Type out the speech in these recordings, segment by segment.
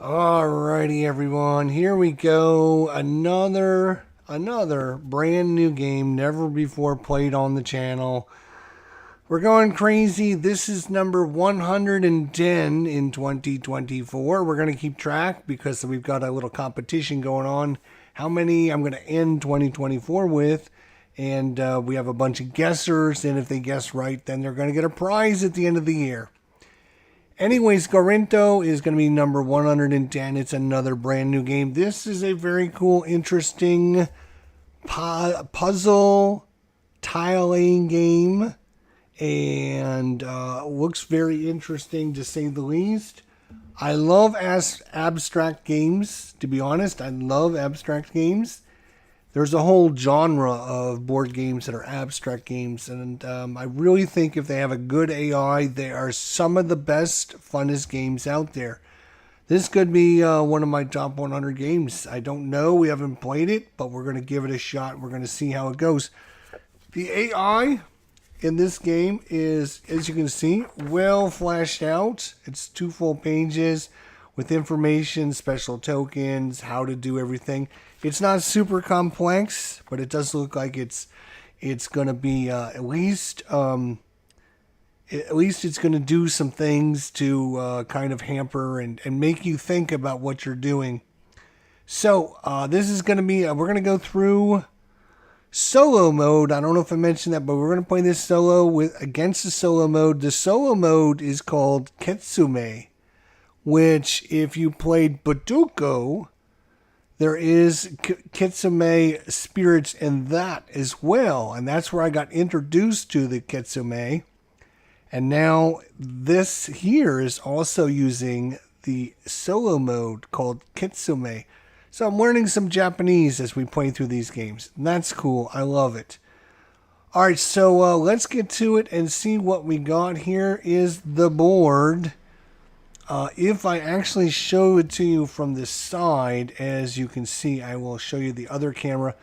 Alrighty, everyone. Here we go. Another brand new game, never before played on the channel. We're going crazy. This is number 110 in 2024. We're going to keep track because we've got a little competition going on. How many I'm going to end 2024 with. And we have a bunch of guessers. And if they guess right, then they're going to get a prize at the end of the year. Anyways, Gorinto is going to be number 110. It's another brand new game. This is a very cool, interesting puzzle tiling game. And looks very interesting to say the least. I love abstract games, to be honest. I love abstract games. There's a whole genre of board games that are abstract games, and I really think if they have a good AI, they are some of the best, funnest games out there. This could be one of my top 100 games. I don't know. We haven't played it, but we're going to give it a shot. We're going to see how it goes. The AI in this game is, as you can see, well fleshed out. It's 2 full pages with information, special tokens, how to do everything. It's not super complex, but it does look like it's going to be at least it's going to do some things to kind of hamper and make you think about what you're doing. So this is going to be we're going to go through solo mode. I don't know if I mentioned that, but we're going to play this solo against the solo mode. The solo mode is called Ketsume, which if you played Budoku, there is Ketsume spirits in that as well. And that's where I got introduced to the Ketsume. And now this here is also using the solo mode called Ketsume. So I'm learning some Japanese as we play through these games. That's cool. I love it. All right, so let's get to it and see what we got. Here is the board. If I actually show it to you from the side, as you can see, I will show you the other camera.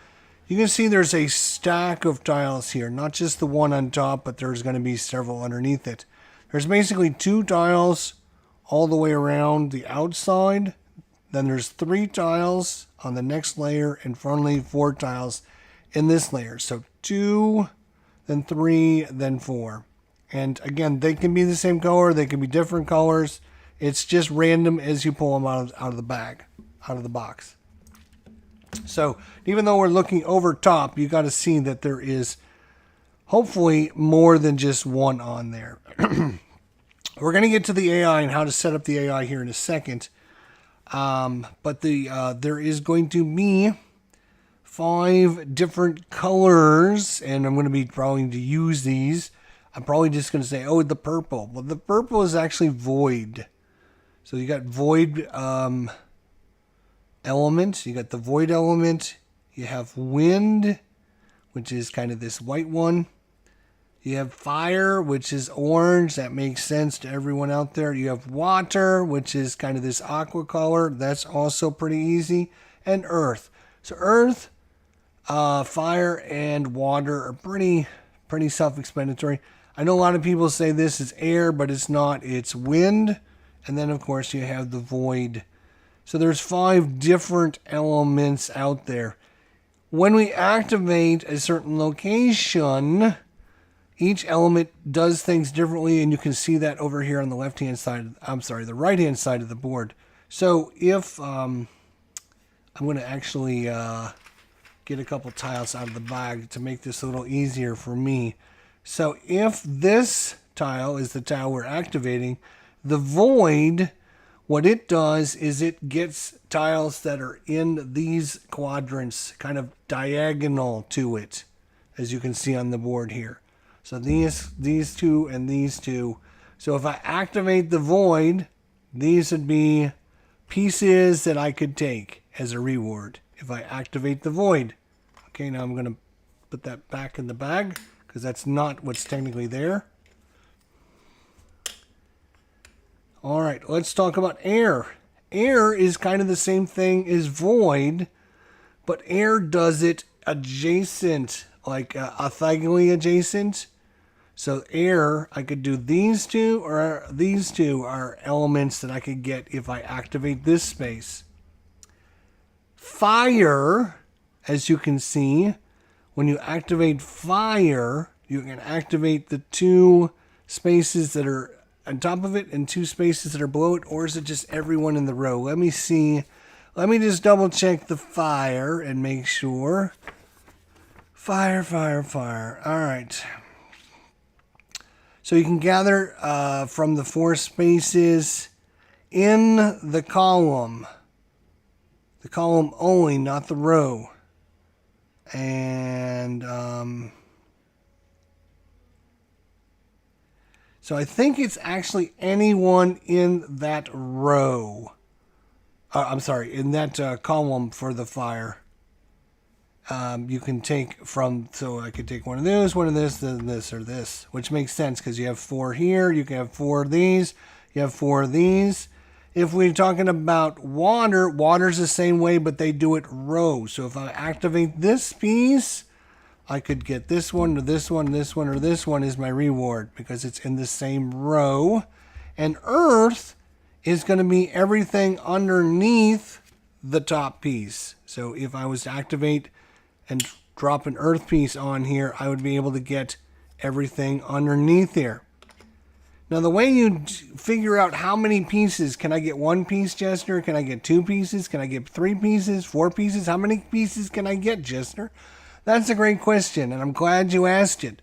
You can see there's a stack of tiles here, not just the one on top, but there's going to be several underneath it. There's basically 2 tiles all the way around the outside. Then there's 3 tiles on the next layer, and finally 4 tiles in this layer. So 2, then 3, then 4. And again, they can be the same color, they can be different colors. It's just random as you pull them out of the bag, out of the box. So even though we're looking over top, you got to see that there is hopefully more than just one on there. We're going to get to the AI and how to set up the AI here in a second. But there is going to be 5 different colors, and I'm going to be trying to use these. I'm probably just going to say, oh, the purple. Well, the purple is actually void. So you got void element. You got the void element. You have wind, which is kind of this white one. You have fire, which is orange. That makes sense to everyone out there. You have water, which is kind of this aqua color. That's also pretty easy. And earth. So earth, fire, and water are pretty self-explanatory. I know a lot of people say this is air, but it's not. It's wind. And then, of course, you have the void. So there's 5 different elements out there. When we activate a certain location, each element does things differently, and you can see that over here on the left-hand side. The right-hand side of the board. So if I'm going to actually get a couple tiles out of the bag to make this a little easier for me. So if this tile is the tile we're activating, the void, what it does is it gets tiles that are in these quadrants kind of diagonal to it, as you can see on the board here. So these 2 and these 2. So if I activate the void, these would be pieces that I could take as a reward if I activate the void. Okay, now I'm going to put that back in the bag because that's not what's technically there. All right, let's talk about air. Air is kind of the same thing as void, but air does it adjacent, like orthogonally adjacent. So air, I could do these two, or these two are elements that I could get if I activate this space. Fire, as you can see, when you activate fire, you can activate the two spaces that are on top of it and two spaces that are below it, or is it just everyone in the row? Let me see. Let me just double check the fire and make sure. Fire, fire, fire. All right. So you can gather from the four spaces in the column. The column only, not the row. And so I think it's actually anyone in that row. I'm sorry, in that column for the fire. You can take from, so I could take one of those, one of this, then this, or this, which makes sense because you have four here, you can have four of these, you have four of these. If we're talking about water, water's the same way, but they do it row. So if I activate this piece, I could get this one, or this one, this one, or this one is my reward because it's in the same row. And earth is going to be everything underneath the top piece. So if I was to activate and drop an earth piece on here, I would be able to get everything underneath here. Now, the way you figure out how many pieces, can I get one piece, Jester? Can I get two pieces? Can I get three pieces, four pieces? How many pieces can I get, Jester? That's a great question, and I'm glad you asked it.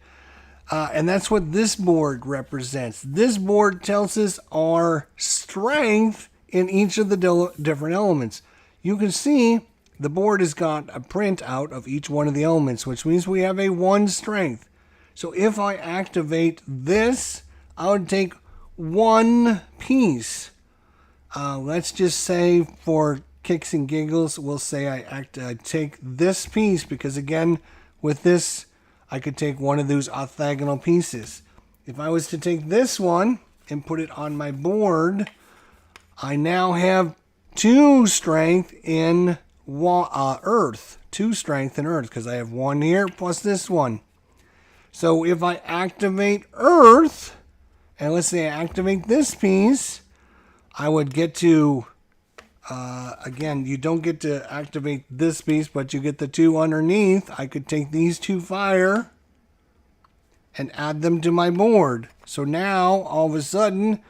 And that's what this board represents. This board tells us our strength in each of the different elements. You can see the board has got a print out of each one of the elements, which means we have a 1 strength. So if I activate this, I would take 1 piece. Let's just say for kicks and giggles, we'll say I take this piece because, again, with this, I could take one of those orthogonal pieces. If I was to take this one and put it on my board, I now have 2 strength in earth. 2 strength in earth because I have 1 here plus this one. So if I activate earth, and let's say I activate this piece, I would get to, again, you don't get to activate this piece, but you get the 2 underneath. I could take these 2 fire and add them to my board. So now, all of a sudden,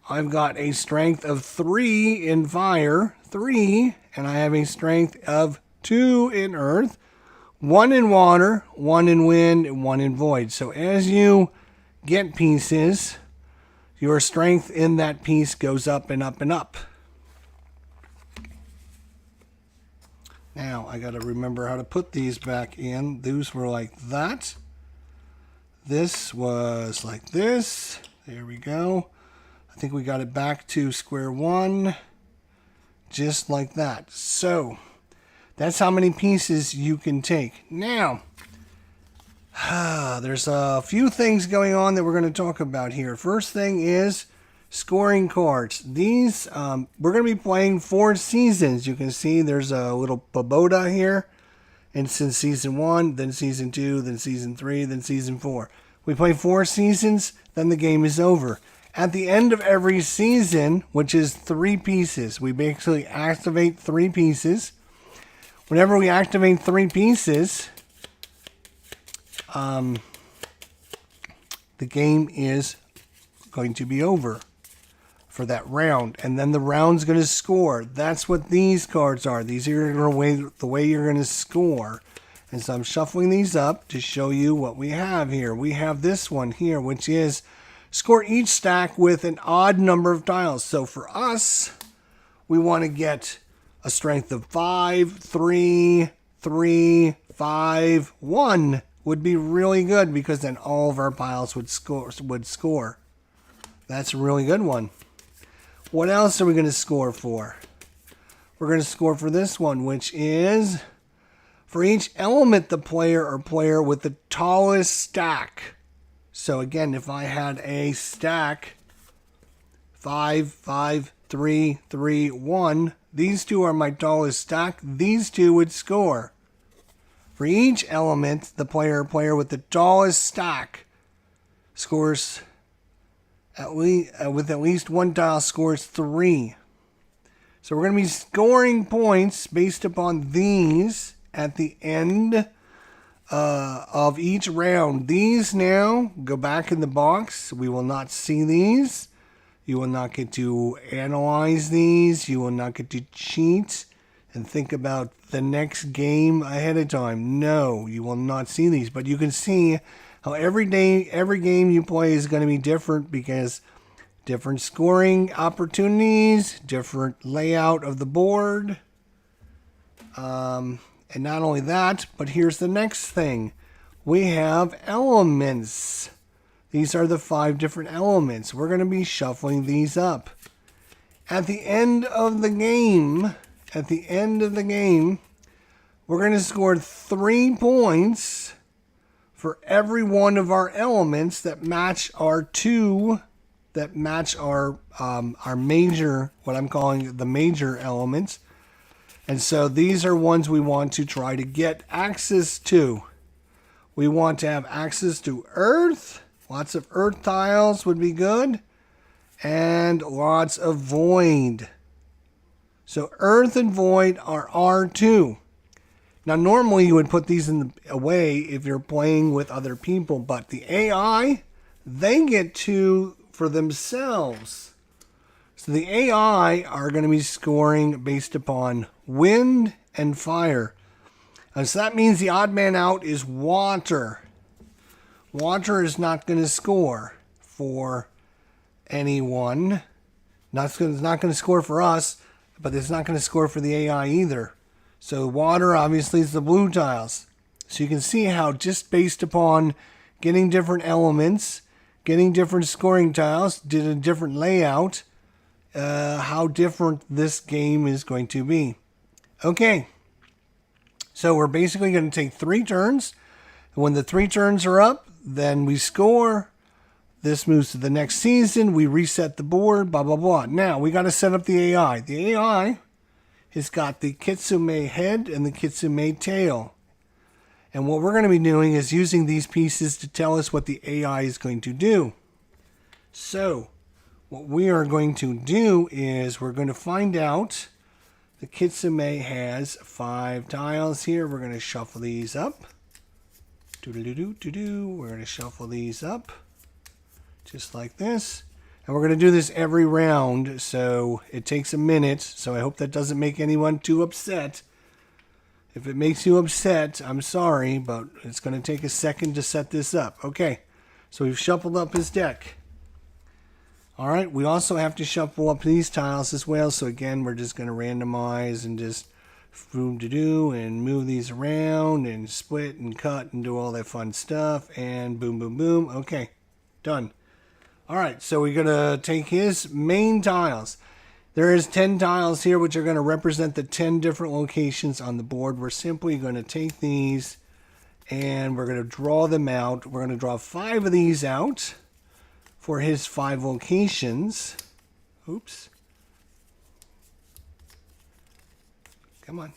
I've got a strength of 3 in fire, 3, and I have a strength of 2 in earth, 1 in water, 1 in wind, and 1 in void. So as you get pieces, your strength in that piece goes up and up and up. Now, I got to remember how to put these back in. Those were like that. This was like this. There we go. I think we got it back to square one. Just like that. So, that's how many pieces you can take. Now, there's a few things going on that we're going to talk about here. First thing is scoring cards. These, we're going to be playing 4 seasons. You can see there's a little pagoda here. And since season 1, then season 2, then season 3, then season 4. We play 4 seasons, then the game is over. At the end of every season, which is 3 pieces, we basically activate 3 pieces. Whenever we activate 3 pieces, the game is going to be over for that round. And then the round's going to score. That's what these cards are. These are the way you're going to score. And so I'm shuffling these up to show you what we have here. We have this one here, which is score each stack with an odd number of tiles. So for us, we want to get a strength of 5, 3, 3, 5, 1 would be really good because then all of our piles would score. That's a really good one. What else are we going to score for? We're going to score for this one, which is for each element the player with the tallest stack. So again, if I had a stack 5, 5, 3, 3, 1, these 2 are my tallest stack. These 2 would score. For each element, the player with the tallest stack. scores at least with at least one tile scores 3. So we're going to be scoring points based upon these at the end of each round. These now go back in the box. We will not see these. You will not get to analyze these. You will not get to cheat and think about the next game ahead of time. No, you will not see these. But you can see how every game you play is going to be different because different scoring opportunities, different layout of the board. And not only that, but here's the next thing. We have elements. These are the 5 different elements. We're going to be shuffling these up. At the end of the game, we're going to score 3 points for every one of our elements that match our major, what I'm calling the major elements. And so these are ones we want to try to get access to. We want to have access to earth. Lots of earth tiles would be good. And lots of void. So earth and void are R2. Now normally you would put these away if you're playing with other people. But the AI, they get 2 for themselves. So the AI are going to be scoring based upon wind and fire. And so that means the odd man out is water. Water is not going to score for anyone. It's not going to score for us, but it's not going to score for the AI either. So water obviously is the blue tiles. So you can see how just based upon getting different elements, getting different scoring tiles, did a different layout, how different this game is going to be. Okay, so we're basically going to take 3 turns. When the 3 turns are up, then we score. This moves to the next season. We reset the board, blah, blah, blah. Now, we got to set up the AI. The AI has got the Kitsume head and the Kitsume tail. And what we're going to be doing is using these pieces to tell us what the AI is going to do. So, what we are going to do is we're going to find out the Kitsume has 5 tiles here. We're going to shuffle these up. We're going to shuffle these up just like this. And we're going to do this every round, so it takes a minute. So I hope that doesn't make anyone too upset. If it makes you upset, I'm sorry, but it's going to take a second to set this up. Okay, so we've shuffled up his deck. All right, we also have to shuffle up these tiles as well. So again, we're just going to randomize and just and move these around and split and cut and do all that fun stuff. And boom, boom, boom. Okay, done. All right, so we're going to take his main tiles. There is 10 tiles here, which are going to represent the 10 different locations on the board. We're simply going to take these and we're going to draw them out. We're going to draw 5 of these out for his 5 locations. Oops. Come on.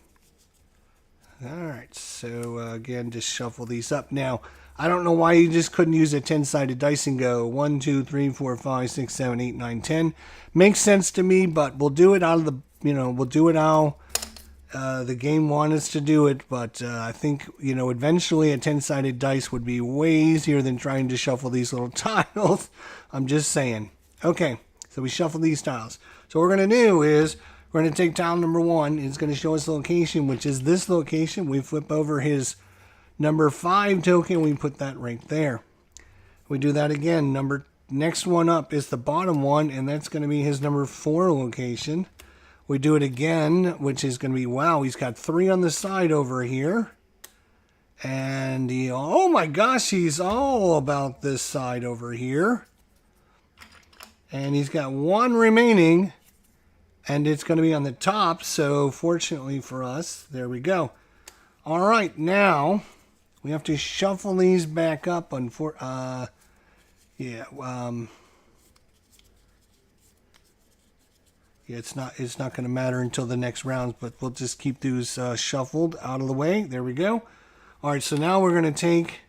All right, so again, just shuffle these up. Now, I don't know why you just couldn't use a 10-sided dice and go 1, 2, 3, 4, 5, 6, 7, 8, 9, 10. Makes sense to me, but we'll do it out of the, we'll do it how the game wants us to do it. But I think, eventually a 10-sided dice would be way easier than trying to shuffle these little tiles. I'm just saying. Okay, so we shuffle these tiles. So what we're going to do is we're going to take tile number 1. It's going to show us the location, which is this location. We flip over his number 5 token. We put that right there. We do that again. Next one up is the bottom one, and that's going to be his number 4 location. We do it again, which is going to be, wow, he's got 3 on the side over here. And oh my gosh, he's all about this side over here. And he's got 1 remaining. And it's going to be on the top, so fortunately for us, there we go. All right, now we have to shuffle these back up. It's not going to matter until the next round, but we'll just keep these shuffled out of the way. There we go. All right, so now we're going to take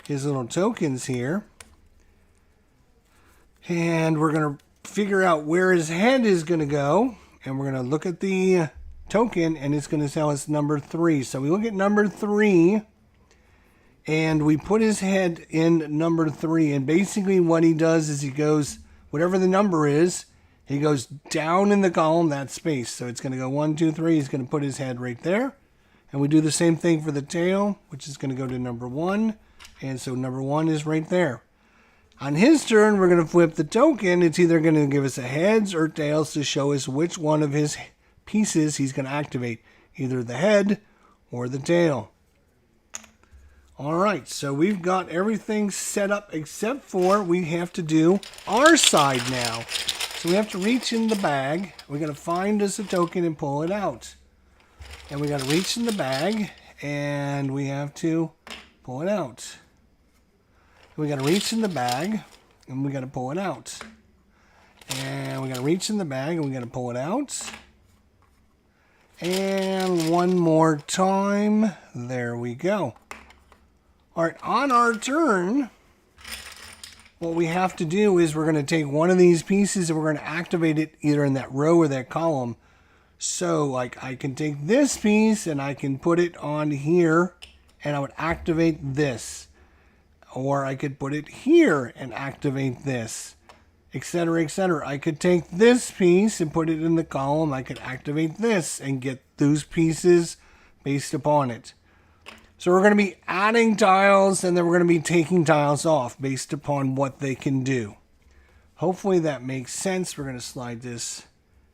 his little tokens here, And we're going to figure out where his head is going to go. And we're going to look at the token, and it's going to tell us number 3. So we look at number 3, and we put his head in number 3. And basically what he does is he goes, whatever the number is, he goes down in the column, that space. So it's going to go 1, 2, 3. He's going to put his head right there. And we do the same thing for the tail, which is going to go to number 1. And so number 1 is right there. On his turn, we're going to flip the token. It's either going to give us a heads or tails to show us which one of his pieces he's going to activate. Either the head or the tail. Alright, so we've got everything set up except for we have to do our side now. So we have to reach in the bag. We're going to find us a token and pull it out. And we got to reach in the bag and we have to pull it out. We got to reach in the bag, and we got to pull it out. And we got to reach in the bag, and we got to pull it out. And one more time. There we go. All right, on our turn, what we have to do is we're going to take one of these pieces, and we're going to activate it either in that row or that column. So, like, I can take this piece, and I can put it on here, and I would activate this. Or I could put it here and activate this, etc., etc. I could take this piece and put it in the column. I could activate this and get those pieces based upon it. So we're going to be adding tiles, and then we're going to be taking tiles off based upon what they can do. Hopefully that makes sense. We're going to slide this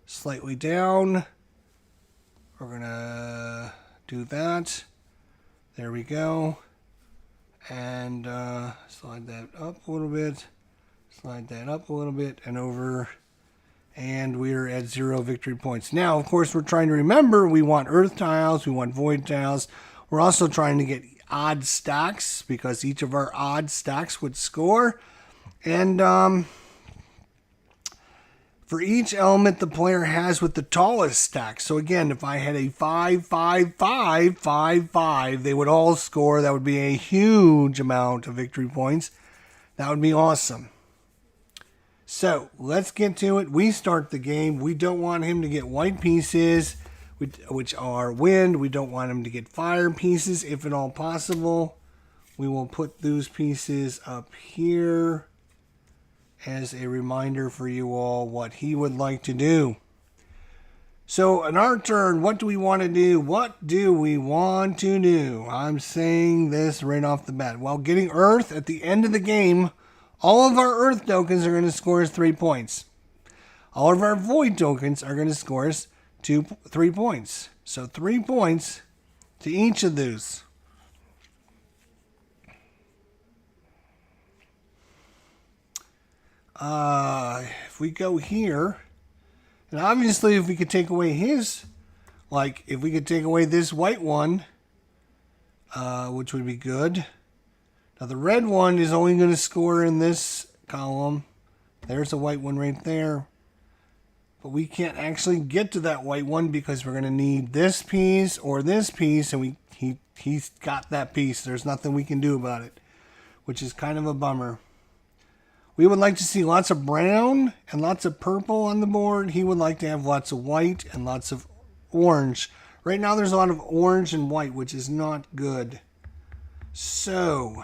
slightly down. We're going to do that. There we go. And slide that up a little bit, slide that up a little bit, and over, and we're at 0 victory points. Now, of course, we're trying to remember we want earth tiles, we want void tiles. We're also trying to get odd stacks, because each of our odd stacks would score. And for each element the player has with the tallest stack. So again, if I had a 5, 5, 5, 5, 5, they would all score. That would be a huge amount of victory points. That would be awesome. So let's get to it. We start the game. We don't want him to get white pieces, which are wind. We don't want him to get fire pieces, if at all possible. We will put those pieces up here as a reminder for you all what he would like to do. So in our turn, what do we want to do? What do we want to do? I'm saying this right off the bat. Well, getting Earth at the end of the game, all of our Earth tokens are going to score us 3 points. All of our Void tokens are going to score us 3 points. So 3 points to each of those. If we go here, and obviously if we could take away his, like if we could take away this white one, which would be good. Now the red one is only going to score in this column. There's a white one right there. But we can't actually get to that white one because we're going to need this piece or this piece, and he's got that piece. There's nothing we can do about it, which is kind of a bummer. We would like to see lots of brown and lots of purple on the board. He would like to have lots of white and lots of orange. Right now there's a lot of orange and white, which is not good. So,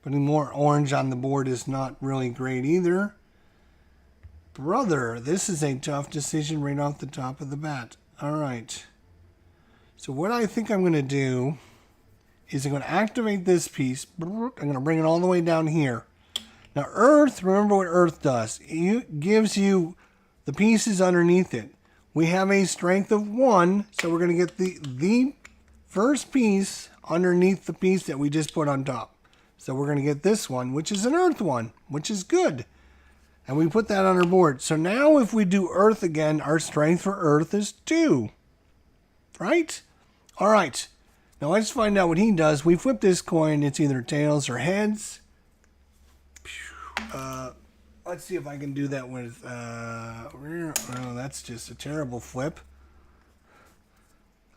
putting more orange on the board is not really great either. Brother, this is a tough decision right off the top of the bat. All right. So what I think I'm going to do is I'm going to activate this piece. I'm going to bring it all the way down here. Now Earth, remember what Earth does. It gives you the pieces underneath it. We have a strength of 1, so we're going to get the first piece underneath the piece that we just put on top. So we're going to get this one, which is an Earth one, which is good. And we put that on our board. So now if we do Earth again, our strength for Earth is 2. Right? All right. Now let's find out what he does. We flip this coin. It's either tails or heads. Let's see if I can do that with, oh, that's just a terrible flip.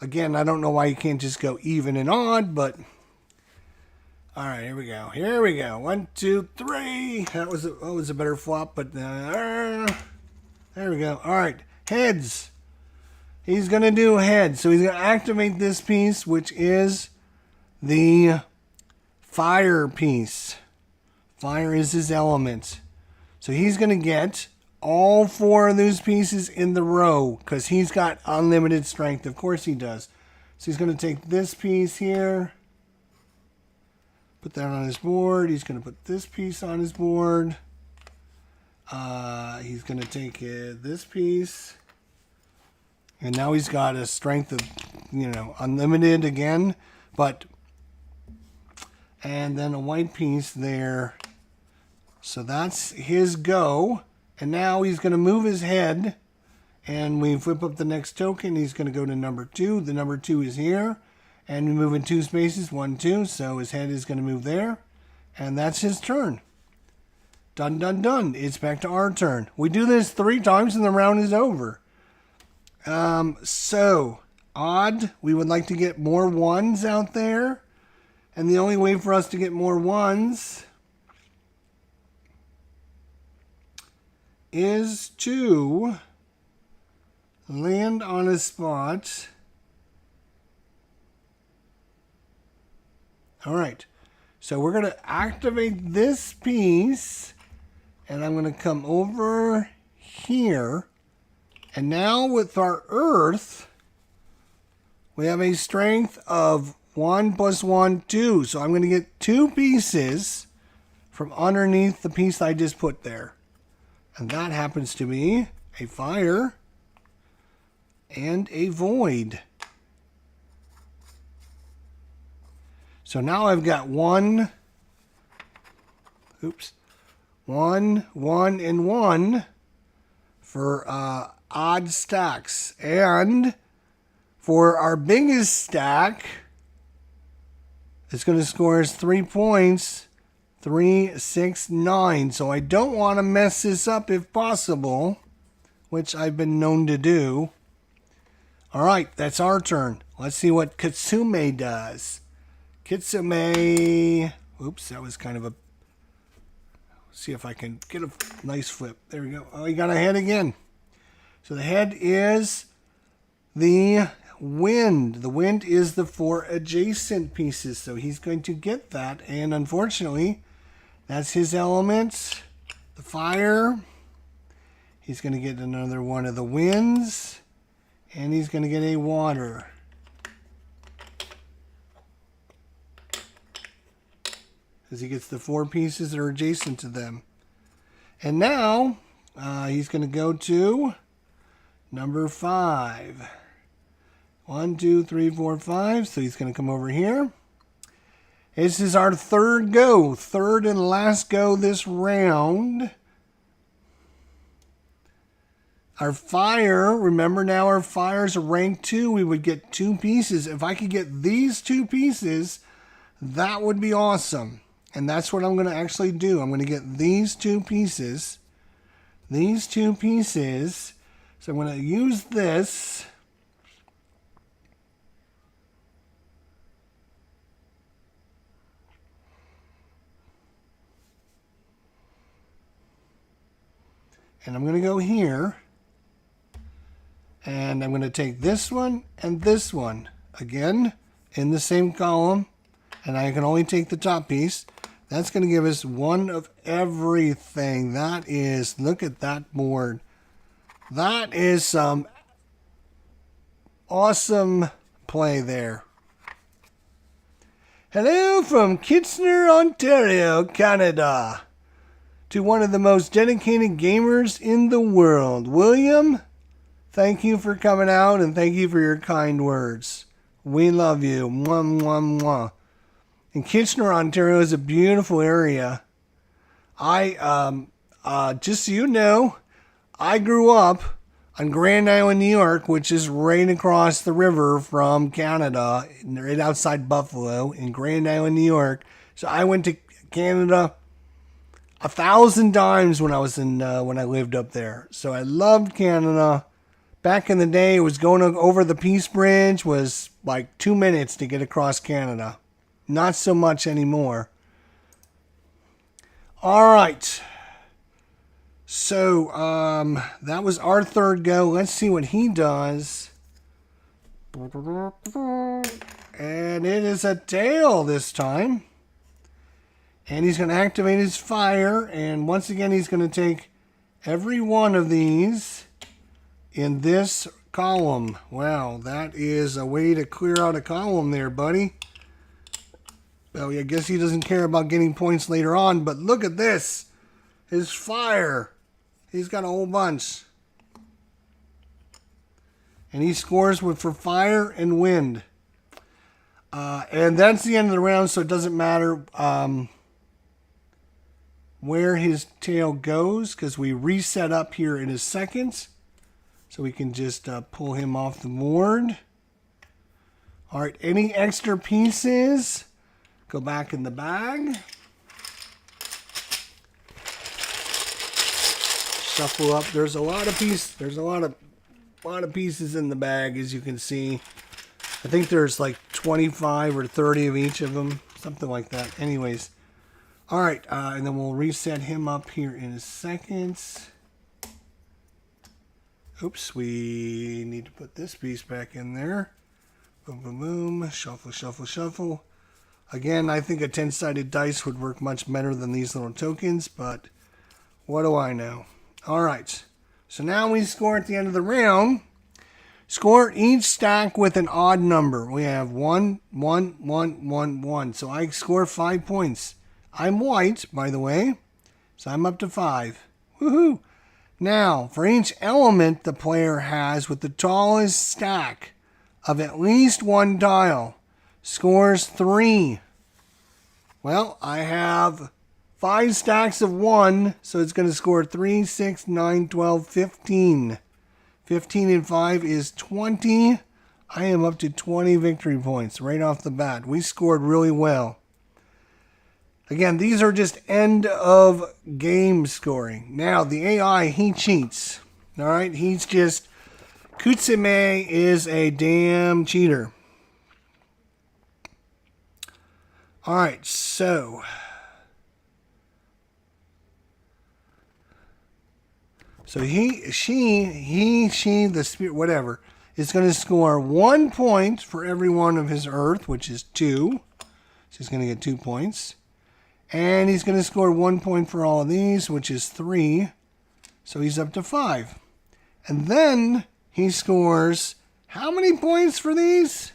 Again, I don't know why you can't just go even and odd, but... All right, here we go. Here we go. 1, 2, 3. That was a better flop, but there we go. All right, heads. He's going to do heads. So he's going to activate this piece, which is the fire piece. Fire is his element. So he's going to get all 4 of those pieces in the row because he's got unlimited strength. Of course he does. So he's going to take this piece here, put that on his board. He's going to put this piece on his board. He's going to take this piece. And now he's got a strength of, unlimited again. And then a white piece there. So that's his go. And now he's going to move his head. And we flip up the next token. He's going to go to number 2. The number 2 is here. And we move in 2 spaces. 1, 2. So his head is going to move there. And that's his turn. Done, done, done. It's back to our turn. We do this 3 times and the round is over. So, odd. We would like to get more 1s out there. And the only way for us to get more 1s is to land on a spot. All right. So we're going to activate this piece. And I'm going to come over here. And now with our earth, we have a strength of 1 + 1, 2. So I'm going to get 2 pieces from underneath the piece I just put there. And that happens to be a fire and a void. So now I've got 1, 1, 1, and 1 for odd stacks. And for our biggest stack, it's going to score us 3 points. 3, 6, 9. So I don't want to mess this up if possible, which I've been known to do. All right, that's our turn. Let's see what Kitsume does. Kitsume. Oops, that was kind of a... See if I can get a nice flip. There we go. Oh, he got a head again. So the head is the wind. The wind is the 4 adjacent pieces. So he's going to get that. And unfortunately, that's his element. The fire. He's going to get another one of the winds. And he's going to get a water. Because he gets the 4 pieces that are adjacent to them. And now, he's going to go to number 5. 1, 2, 3, 4, 5. So he's going to come over here. This is our third go. Third and last go this round. Our fire, remember now our fire is a rank 2. We would get 2 pieces. If I could get these 2 pieces, that would be awesome. And that's what I'm going to actually do. I'm going to get these 2 pieces. These 2 pieces. So I'm going to use this. And I'm going to go here. And I'm going to take this one and this one. Again, in the same column. And I can only take the top piece. That's going to give us 1 of everything. That is, look at that board. That is some awesome play there. Hello from Kitchener, Ontario, Canada. To one of the most dedicated gamers in the world. William, thank you for coming out and thank you for your kind words. We love you. Mwah, mwah, mwah. And Kitchener, Ontario is a beautiful area. Just so you know, I grew up on Grand Island, New York, which is right across the river from Canada, right outside Buffalo in Grand Island, New York. So I went to Canada 1,000 times when I was when I lived up there. So I loved Canada. Back in the day, it was going over the Peace Bridge was like 2 minutes to get across Canada. Not so much anymore. All right. So that was our third go. Let's see what he does. And it is a tail this time. And he's going to activate his fire. And once again, he's going to take every one of these in this column. Wow, that is a way to clear out a column there, buddy. Well, I guess he doesn't care about getting points later on, but look at this. His fire. He's got a whole bunch. And he scores for fire and wind. And that's the end of the round, so it doesn't matter where his tail goes, because we reset up here in a second. So we can just pull him off the board. All right, any extra pieces go back in the bag. Shuffle up. There's a lot of pieces. There's a lot of pieces in the bag, as you can see. I think there's like 25 or 30 of each of them, something like that. Anyways, all right, and then we'll reset him up here in a second. Oops, we need to put this piece back in there. Boom, boom, boom. Shuffle, shuffle, shuffle. Again, I think a 10-sided dice would work much better than these little tokens, but what do I know? All right, so now we score at the end of the round. Score each stack with an odd number. We have 1, 1, 1, 1, 1. So I score 5 points. I'm white, by the way, so I'm up to 5. Woohoo! Now, for each element the player has with the tallest stack of at least one tile, scores 3. Well, I have 5 stacks of 1, so it's going to score 3, 6, 9, 12, 15. 15 and 5 is 20. I am up to 20 victory points right off the bat. We scored really well. Again, these are just end of game scoring. Now, the AI, he cheats. All right, he's just, Kutsume is a damn cheater. All right, so she, the spirit, whatever, is going to score 1 point for every one of his earth, which is 2. So he's going to get 2 points. And he's going to score 1 point for all of these, which is 3. So he's up to 5. And then he scores how many points for these?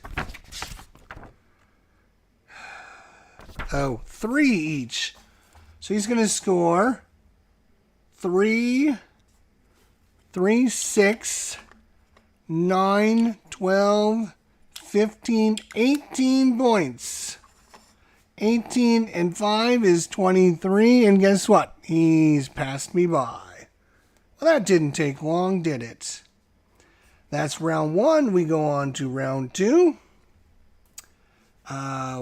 Oh, 3 each. So he's going to score 3, 6, 9, 12, 15, 18 points. 18 and 5 is 23, and guess what? He's passed me by. Well, that didn't take long, did it? That's round 1. We go on to round 2.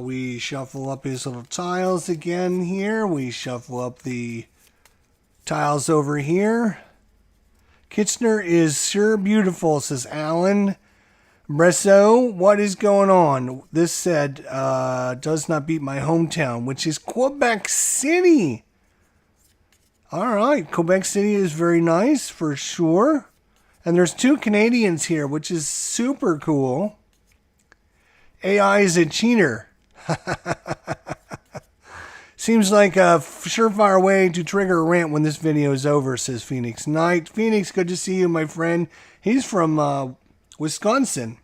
We shuffle up his little tiles again here. We shuffle up the tiles over here. Kitchener is sure beautiful, says Alan. Bresso, what is going on? This said, does not beat my hometown, which is Quebec City. All right, Quebec City is very nice for sure. And there's 2 Canadians here, which is super cool. AI is a cheater. Seems like a surefire way to trigger a rant when this video is over, says Phoenix Knight. Phoenix, good to see you, my friend. He's from Wisconsin.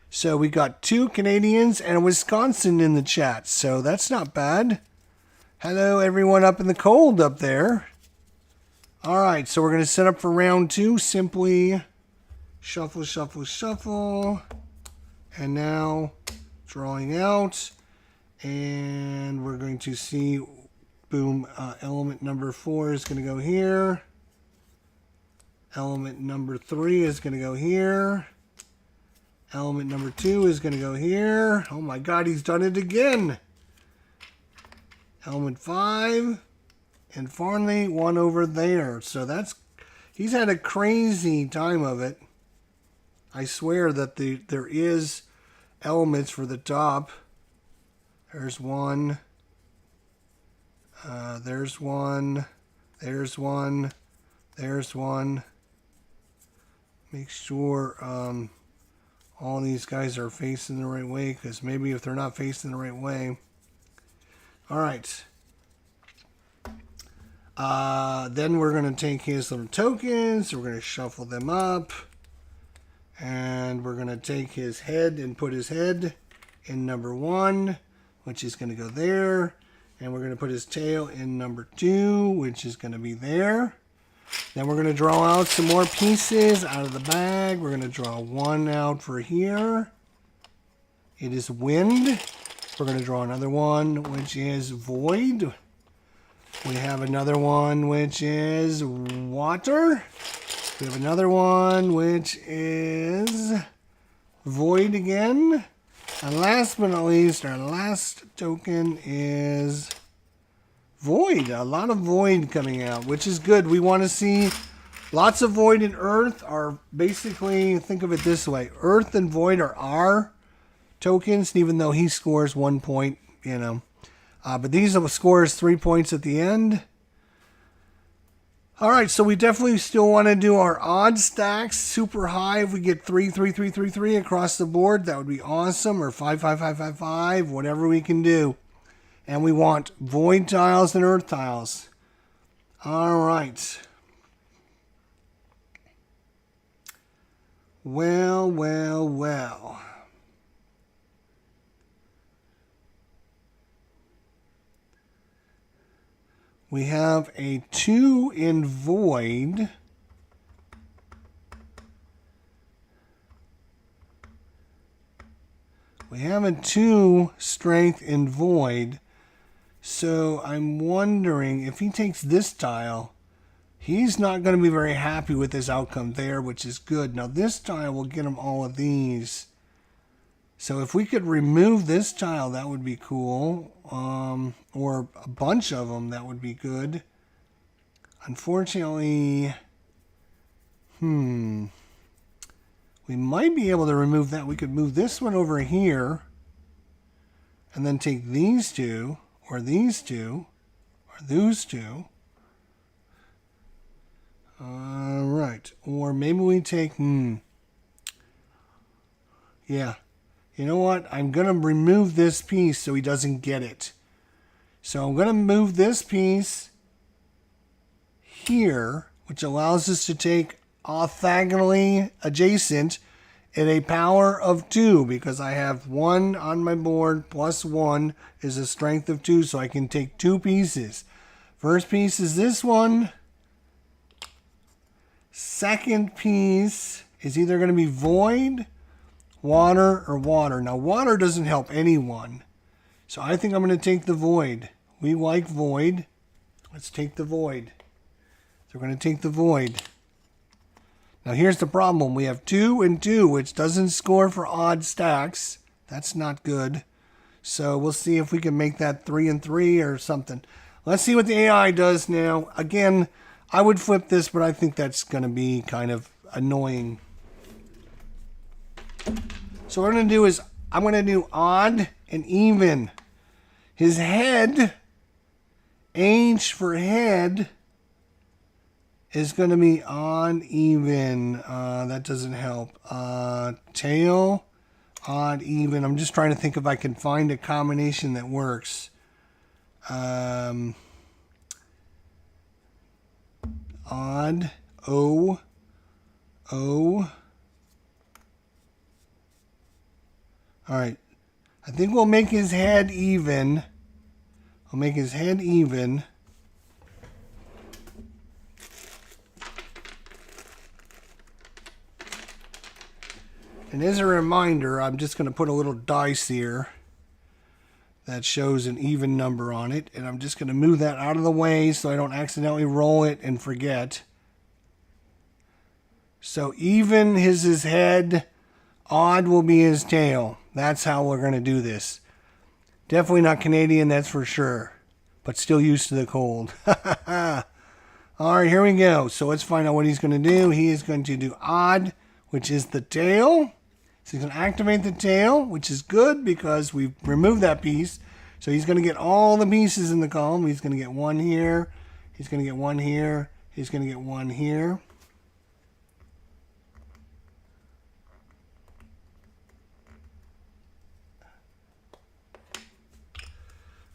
So we got 2 Canadians and a Wisconsin in the chat, so that's not bad. Hello, everyone up in the cold up there. All right, so we're going to set up for round 2. Simply shuffle, shuffle, shuffle. And now drawing out. And we're going to see, boom, element number 4 is going to go here. Element number 3 is going to go here. Element number 2 is going to go here. Oh my God, he's done it again. Element 5 and finally one over there. So he's had a crazy time of it. I swear that there is elements for the top. There's one. There's one. There's one. There's one. Make sure all these guys are facing the right way, because maybe if they're not facing the right way. All right. Then we're going to take his little tokens. We're going to shuffle them up. And we're going to take his head and put his head in number 1, which is going to go there. And we're going to put his tail in number 2, which is going to be there. Then we're going to draw out some more pieces out of the bag. We're going to draw one out for here. It is wind. We're going to draw another one, which is void. We have another one, which is water. We have another one, which is void again. And last but not least, our last token is void. A lot of void coming out, which is good. We want to see lots of void and earth are basically, think of it this way. Earth and void are our tokens, even though he scores 1 point, you know. But these scores 3 points at the end. All right, so we definitely still want to do our odd stacks super high. If we get 3, 3, 3, 3, 3 across the board, that would be awesome. Or 5, 5, 5, 5, 5, whatever we can do. And we want void tiles and earth tiles. All right. Well, well, well. We have a 2 in void. We have a 2 strength in void. So I'm wondering if he takes this tile, he's not going to be very happy with his outcome there, which is good. Now this tile will get him all of these. So if we could remove this tile, that would be cool. Or a bunch of them, that would be good. Unfortunately, we might be able to remove that. We could move this one over here and then take these two, or these two, or those two. All right. Or maybe we take, yeah. You know what? I'm going to remove this piece so he doesn't get it. So I'm going to move this piece here, which allows us to take orthogonally adjacent at a power of 2, because I have 1 on my board plus 1 is a strength of 2, so I can take 2 pieces. First piece is this one. Second piece is either going to be void, water, or water. Now, water doesn't help anyone. So I think I'm going to take the void. We like void. Let's take the void. So we're going to take the void. Now, here's the problem. We have 2 and 2, which doesn't score for odd stacks. That's not good. So we'll see if we can make that 3 and 3 or something. Let's see what the AI does now. Again, I would flip this, but I think that's going to be kind of annoying. So what I'm going to do is I'm going to do odd and even. His head, H for head, is going to be odd, even. That doesn't help. Tail, odd, even. I'm just trying to think if I can find a combination that works. Odd, O, O. All right. I think we'll make his head even. I'll make his head even. And as a reminder, I'm just going to put a little dice here that shows an even number on it. And I'm just going to move that out of the way so I don't accidentally roll it and forget. So even is his head, odd will be his tail. That's how we're going to do this. Definitely not Canadian, that's for sure. but still used to the cold. All right, here we go. So let's find out what he's going to do. He is going to do odd, which is the tail. So he's going to activate the tail, which is good because we've removed that piece. So he's going to get all the pieces in the column. He's going to get one here. He's going to get one here. He's going to get one here.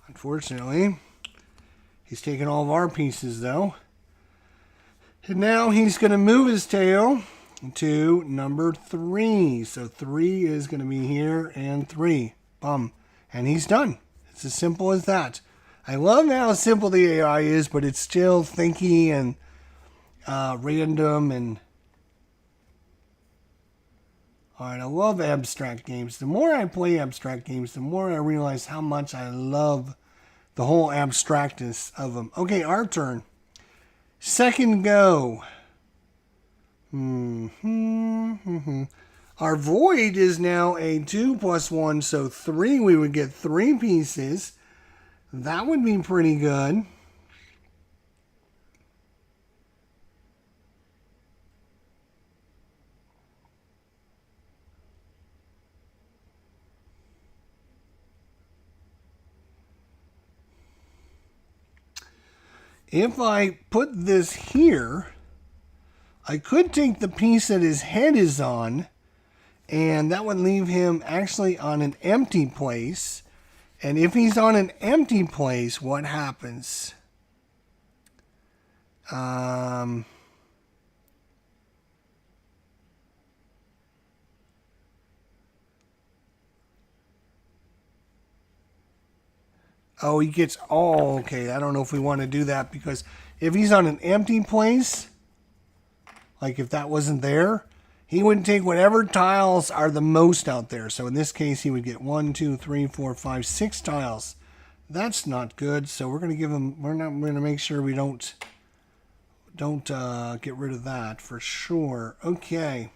Unfortunately, he's taking all of our pieces, though. And now he's going to move his tail to number 3. So 3 is going to be here and 3. Bum. And he's done. It's as simple as that. I love how simple the AI is, but it's still thinky and random. And all right, I love abstract games. The more I play abstract games, the more I realize how much I love the whole abstractness of them. Okay, our turn. Second go. Our void is now a 2 plus 1, so 3. We would get 3 pieces. That would be pretty good. If I put this here, I could take the piece that his head is on, and that would leave him actually on an empty place. And if he's on an empty place, what happens? Oh, he gets, oh, okay. I don't know if we want to do that because if he's on an empty place, like if that wasn't there, he would take whatever tiles are the most out there. So in this case, he would get 1, 2, 3, 4, 5, 6 tiles. That's not good. So we're going to give him, we're going to make sure we don't get rid of that for sure. Okay.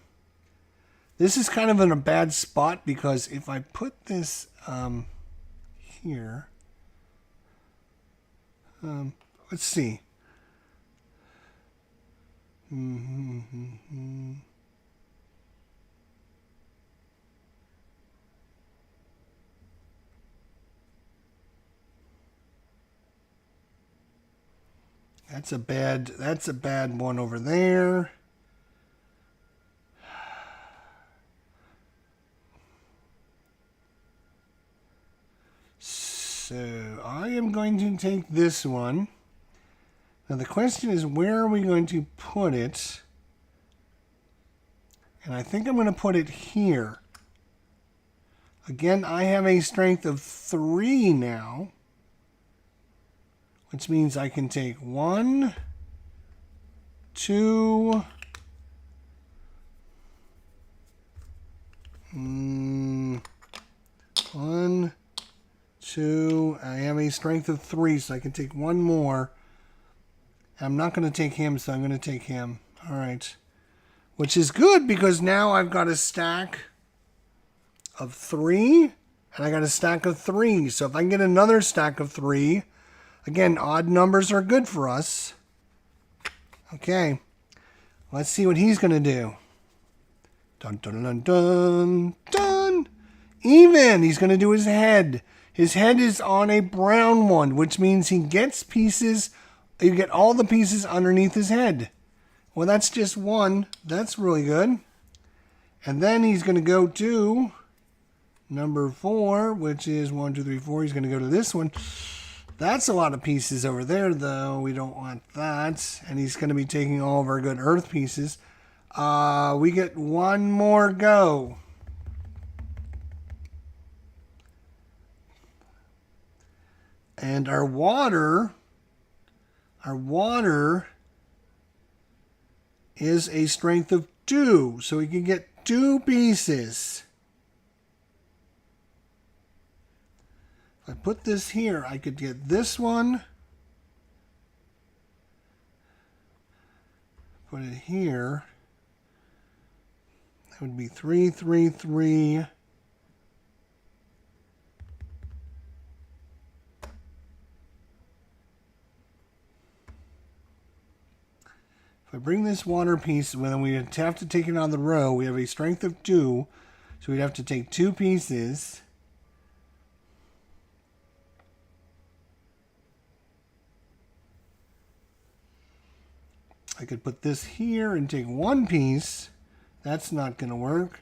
This is kind of in a bad spot because if I put this here, let's see. That's a bad one over there. So I am going to take this one. Now the question is, where are we going to put it? And I think I'm going to put it here. Again, I have a strength of 3 now, which means I can take 1, 2, 1, 2. I have a strength of 3, so I can take 1 more. I'm not going to take him, so I'm going to take him. All right. Which is good because now I've got a stack of 3 and I got a stack of 3. So if I can get another stack of 3, again, odd numbers are good for us. Okay. Let's see what he's going to do. Dun, dun, dun, dun, dun. Even. He's going to do his head. His head is on a brown one, which means he gets pieces. You get all the pieces underneath his head. Well, that's just 1. That's really good. And then he's going to go to number 4, which is 1, 2, 3, 4. He's going to go to this one. That's a lot of pieces over there, though. We don't want that. And he's going to be taking all of our good earth pieces. We get 1 more go. And our water is a strength of 2. So we can get 2 pieces. If I put this here, I could get this one. Put it here. That would be 3, 3, 3. If I bring this water piece, well, then we have to take it on the row. We have a strength of 2, so we'd have to take 2 pieces. I could put this here and take 1 piece. That's not going to work.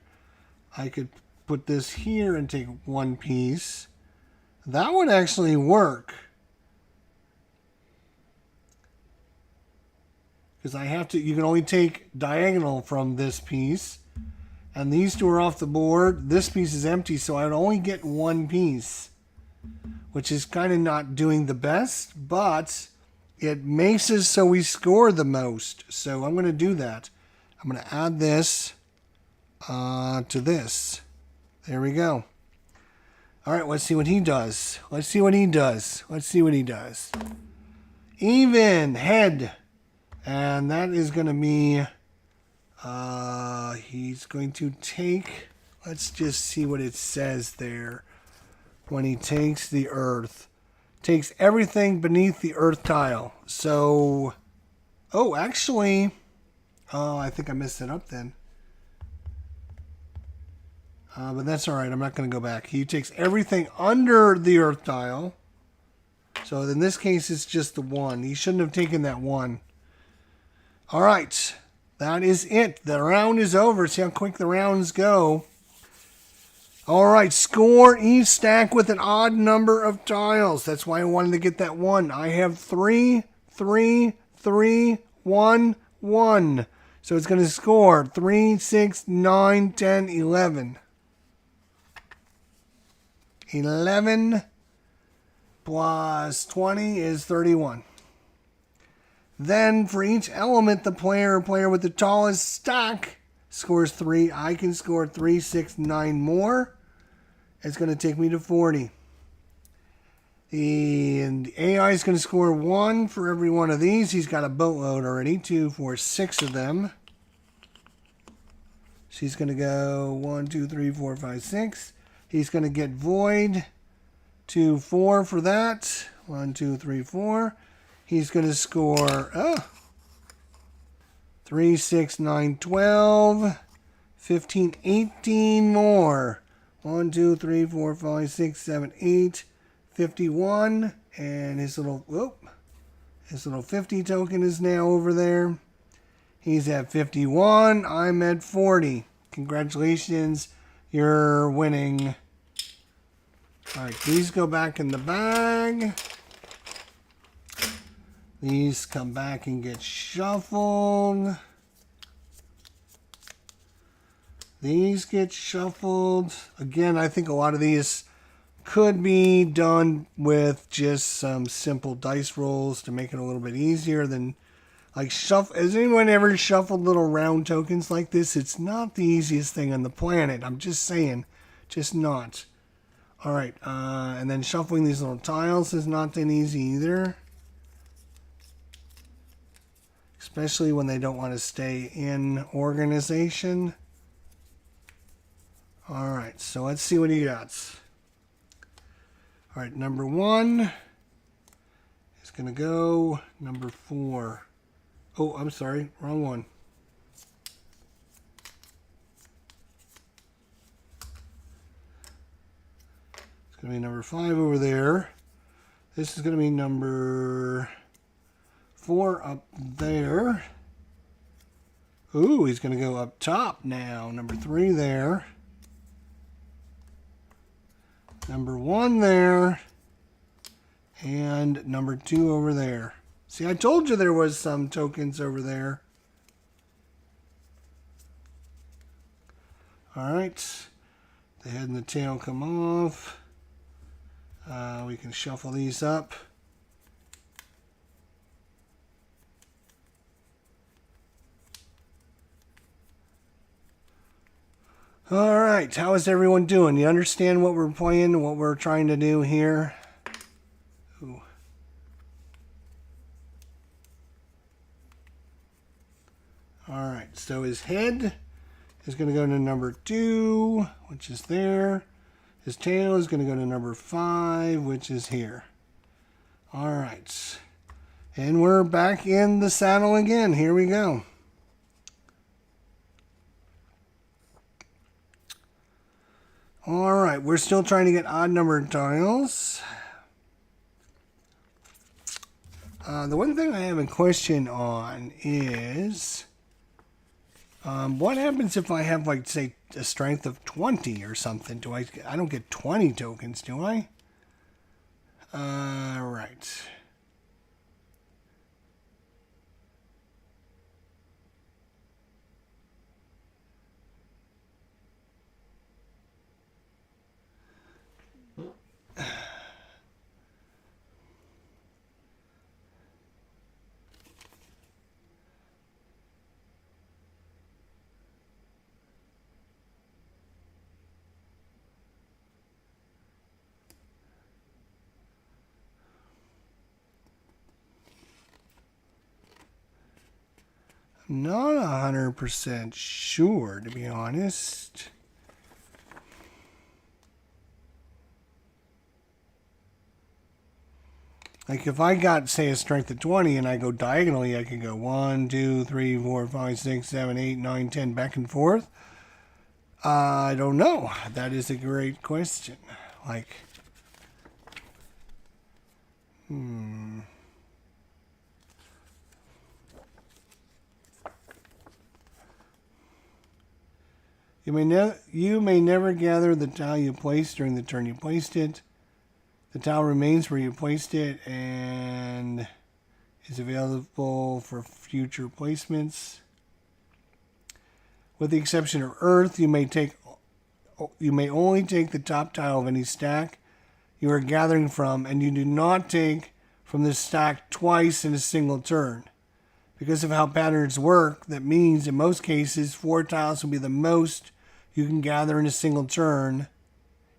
I could put this here and take 1 piece. That would actually work. Because I have to, you can only take diagonal from this piece. And these 2 are off the board. This piece is empty, so I would only get 1 piece. Which is kind of not doing the best, but it makes it so we score the most. So I'm going to do that. I'm going to add this to this. There we go. All right, let's see what he does. Let's see what he does. Let's see what he does. Even head. And that is going to be, he's going to take, let's just see what it says there. When he takes the earth. Takes everything beneath the earth tile. So, oh, actually, I think I messed it up then. But that's all right. I'm not going to go back. He takes everything under the earth tile. So in this case, it's just the 1. He shouldn't have taken that 1. All right. That is it. The round is over. See how quick the rounds go. All right, score each stack with an odd number of tiles. That's why I wanted to get that 1. I have 3, 3, 3, 1, 1. So it's going to score 3, 6, 9, 10, 11. 11 plus 20 is 31. Then for each element, the player with the tallest stack scores 3. I can score 3, 6, 9 more. It's going to take me to 40. And AI is going to score 1 for every one of these. He's got a boatload already. 2, 4, 6 of them. She's going to go 1, 2, 3, 4, 5, 6. He's going to get void. 2, 4 for that. 1, 2, 3, 4. He's going to score 3, 6, 9, 12. 15, 18 more. 1, 2, 3, 4, 5, 6, 7, 8, 51, and his little 50 token is now over there. He's at 51. I'm at 40. Congratulations, you're winning. All right, these go back in the bag. These come back and get shuffled. These get shuffled. Again, I think a lot of these could be done with just some simple dice rolls to make it a little bit easier than like shuffle. Has anyone ever shuffled little round tokens like this? It's not the easiest thing on the planet. I'm just saying, just not. All right, and then shuffling these little tiles is not that easy either. Especially when they don't want to stay in organization. All right, so let's see what he got. All right, number 1 is going to go. Number 4. Oh, I'm sorry, wrong one. It's going to be number 5 over there. This is going to be number 4 up there. Ooh, he's going to go up top now. Number 3 there. Number 1 there, and number 2 over there. See, I told you there was some tokens over there. All right, the head and the tail come off. We can shuffle these up. All right, how is everyone doing? You understand what we're playing, what we're trying to do here? Ooh. All right, so his head is going to go to number 2, which is there. His tail is going to go to number 5, which is here. All right. And we're back in the saddle again. Here we go. All right, we're still trying to get odd numbered tiles. The one thing I have a question on is what happens if I have, like, say, a strength of 20 or something? I don't get 20 tokens, do I? Right. Not 100% sure, to be honest. Like, if I got, say, a strength of 20 and I go diagonally, I could go 1, 2, 3, 4, 5, 6, 7, 8, 9, 10, back and forth. I don't know. That is a great question. Like, You may never gather the tile you placed during the turn you placed it. The tile remains where you placed it and is available for future placements. With the exception of Earth, you may only take the top tile of any stack you are gathering from, and you do not take from the stack twice in a single turn. Because of how patterns work, that means in most cases 4 tiles will be the most you can gather in a single turn,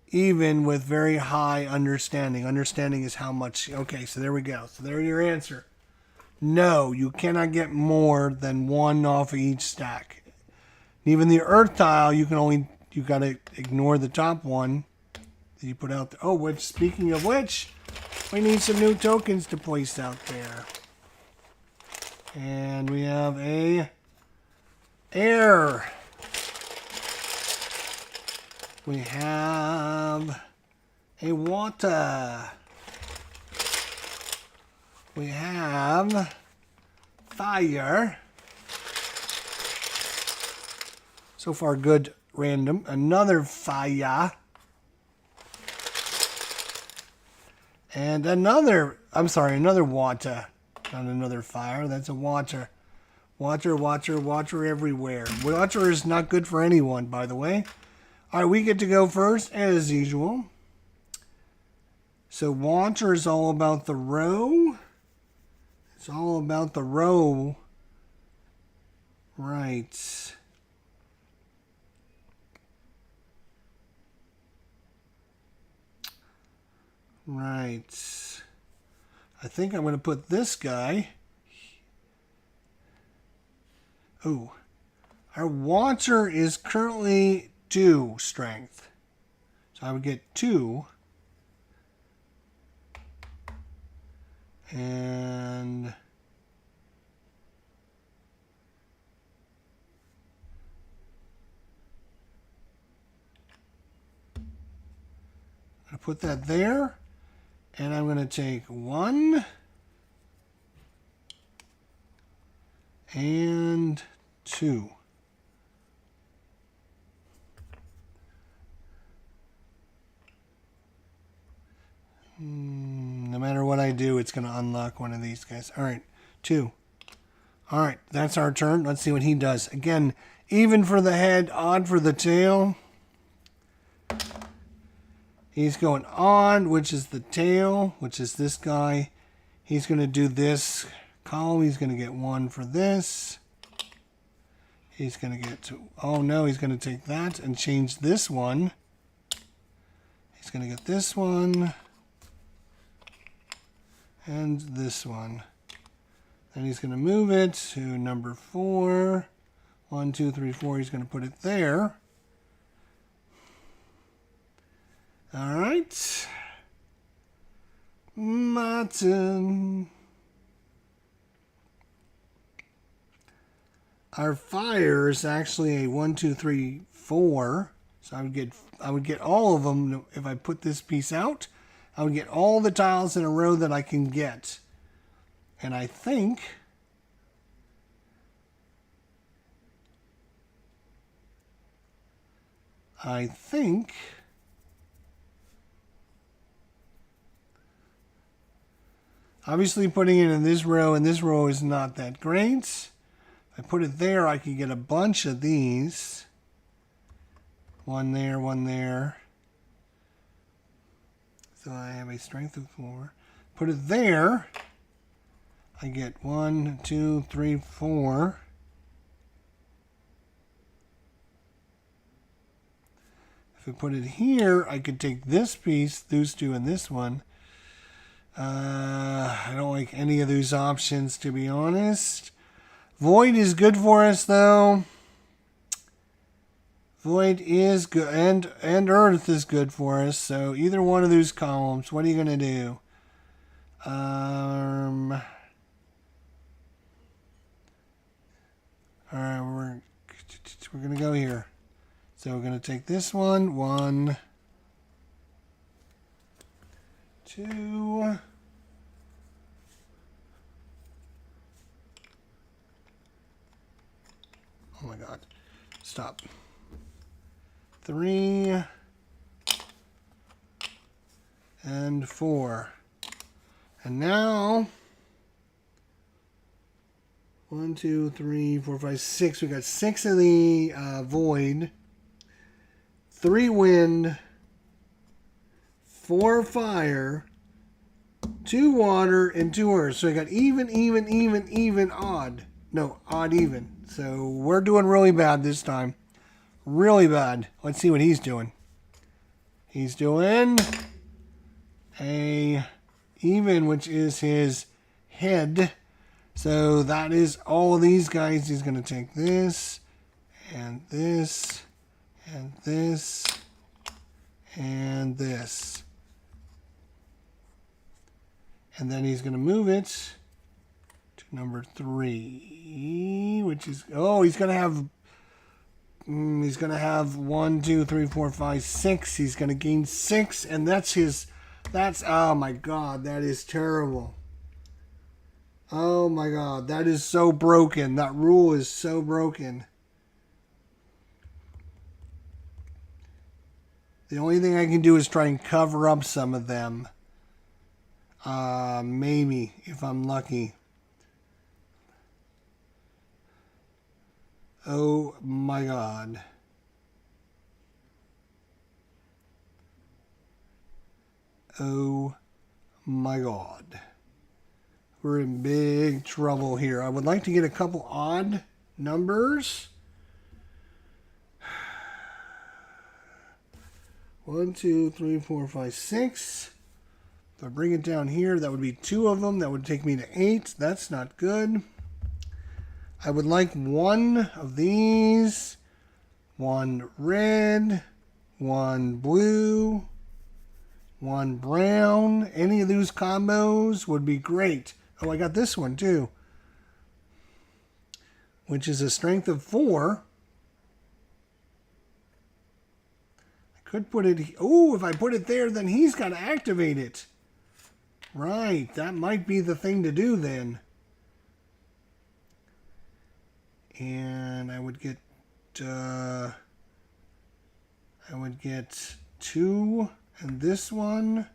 even with very high understanding. Understanding is how much. Okay, so there we go. So there's your answer. No, you cannot get more than 1 off of each stack. Even the Earth tile, you got to ignore the top one that you put out there. Oh, which, speaking of which, we need some new tokens to place out there. And we have a air. We have a water. We have fire. So far, good random. Another fire. And another water. Not another fire, that's a water. Water everywhere. Water is not good for anyone, by the way. All right, we get to go first, as usual. So water is all about the row. It's all about the row. Right. Right. I think I'm going to put this guy. Oh, our water is currently 2 strength. So I would get 2. And I'm going to put that there. And I'm going to take 1 and 2. No matter what I do, it's going to unlock one of these guys. All right, 2. All right, that's our turn. Let's see what he does. Again, even for the head, odd for the tail. He's going on, which is the tail, which is this guy. He's going to do this column. He's going to get 1 for this. He's going to get to, oh no, he's going to take that and change this one. He's going to get this one and this one. Then he's going to move it to number 4. 1, 2, 3, 4. He's going to put it there. All right. My turn. Our fire is actually a 1, 2, 3, 4. So I would get all of them if I put this piece out. I would get all the tiles in a row that I can get. And I think obviously putting it in this row and this row is not that great. If I put it there, I could get a bunch of these. One there, one there. So I have a strength of 4. Put it there. I get 1, 2, 3, 4. If I put it here, I could take this piece, those two, and this one. I don't like any of those options, to be honest. Void is good for us, though. Void is good, and Earth is good for us. So either one of those columns. What are you gonna do? All right, we're gonna go here. So we're gonna take this one. 1, 2. Oh my God! Stop. 3 and 4. And now 1, 2, 3, 4, 5, 6. We got 6 of the void, 3 wind, 4 fire, 2 water, and 2 earth. So we got even, odd. No, odd, even. So we're doing really bad this time. Really bad. Let's see what he's doing. He's doing a even, which is his head. So that is all of these guys. He's going to take this, and this, and this, and this. And then he's going to move it to number 3, which is, oh, he's going to have 1, 2, 3, 4, 5, 6. He's going to gain 6, and that's his, oh my God, that is terrible. Oh my God, that is so broken. That rule is so broken. The only thing I can do is try and cover up some of them. Maybe, if I'm lucky. Oh my God. Oh my God. We're in big trouble here. I would like to get a couple odd numbers. 1, 2, 3, 4, 5, 6. If I bring it down here, that would be 2 of them. That would take me to 8. That's not good. I would like 1 of these. 1 red. 1 blue. 1 brown. Any of those combos would be great. Oh, I got this one too, which is a strength of 4. I could put it, oh, if I put it there, then he's got to activate it. Right, that might be the thing to do then. And I would get 2 and this one.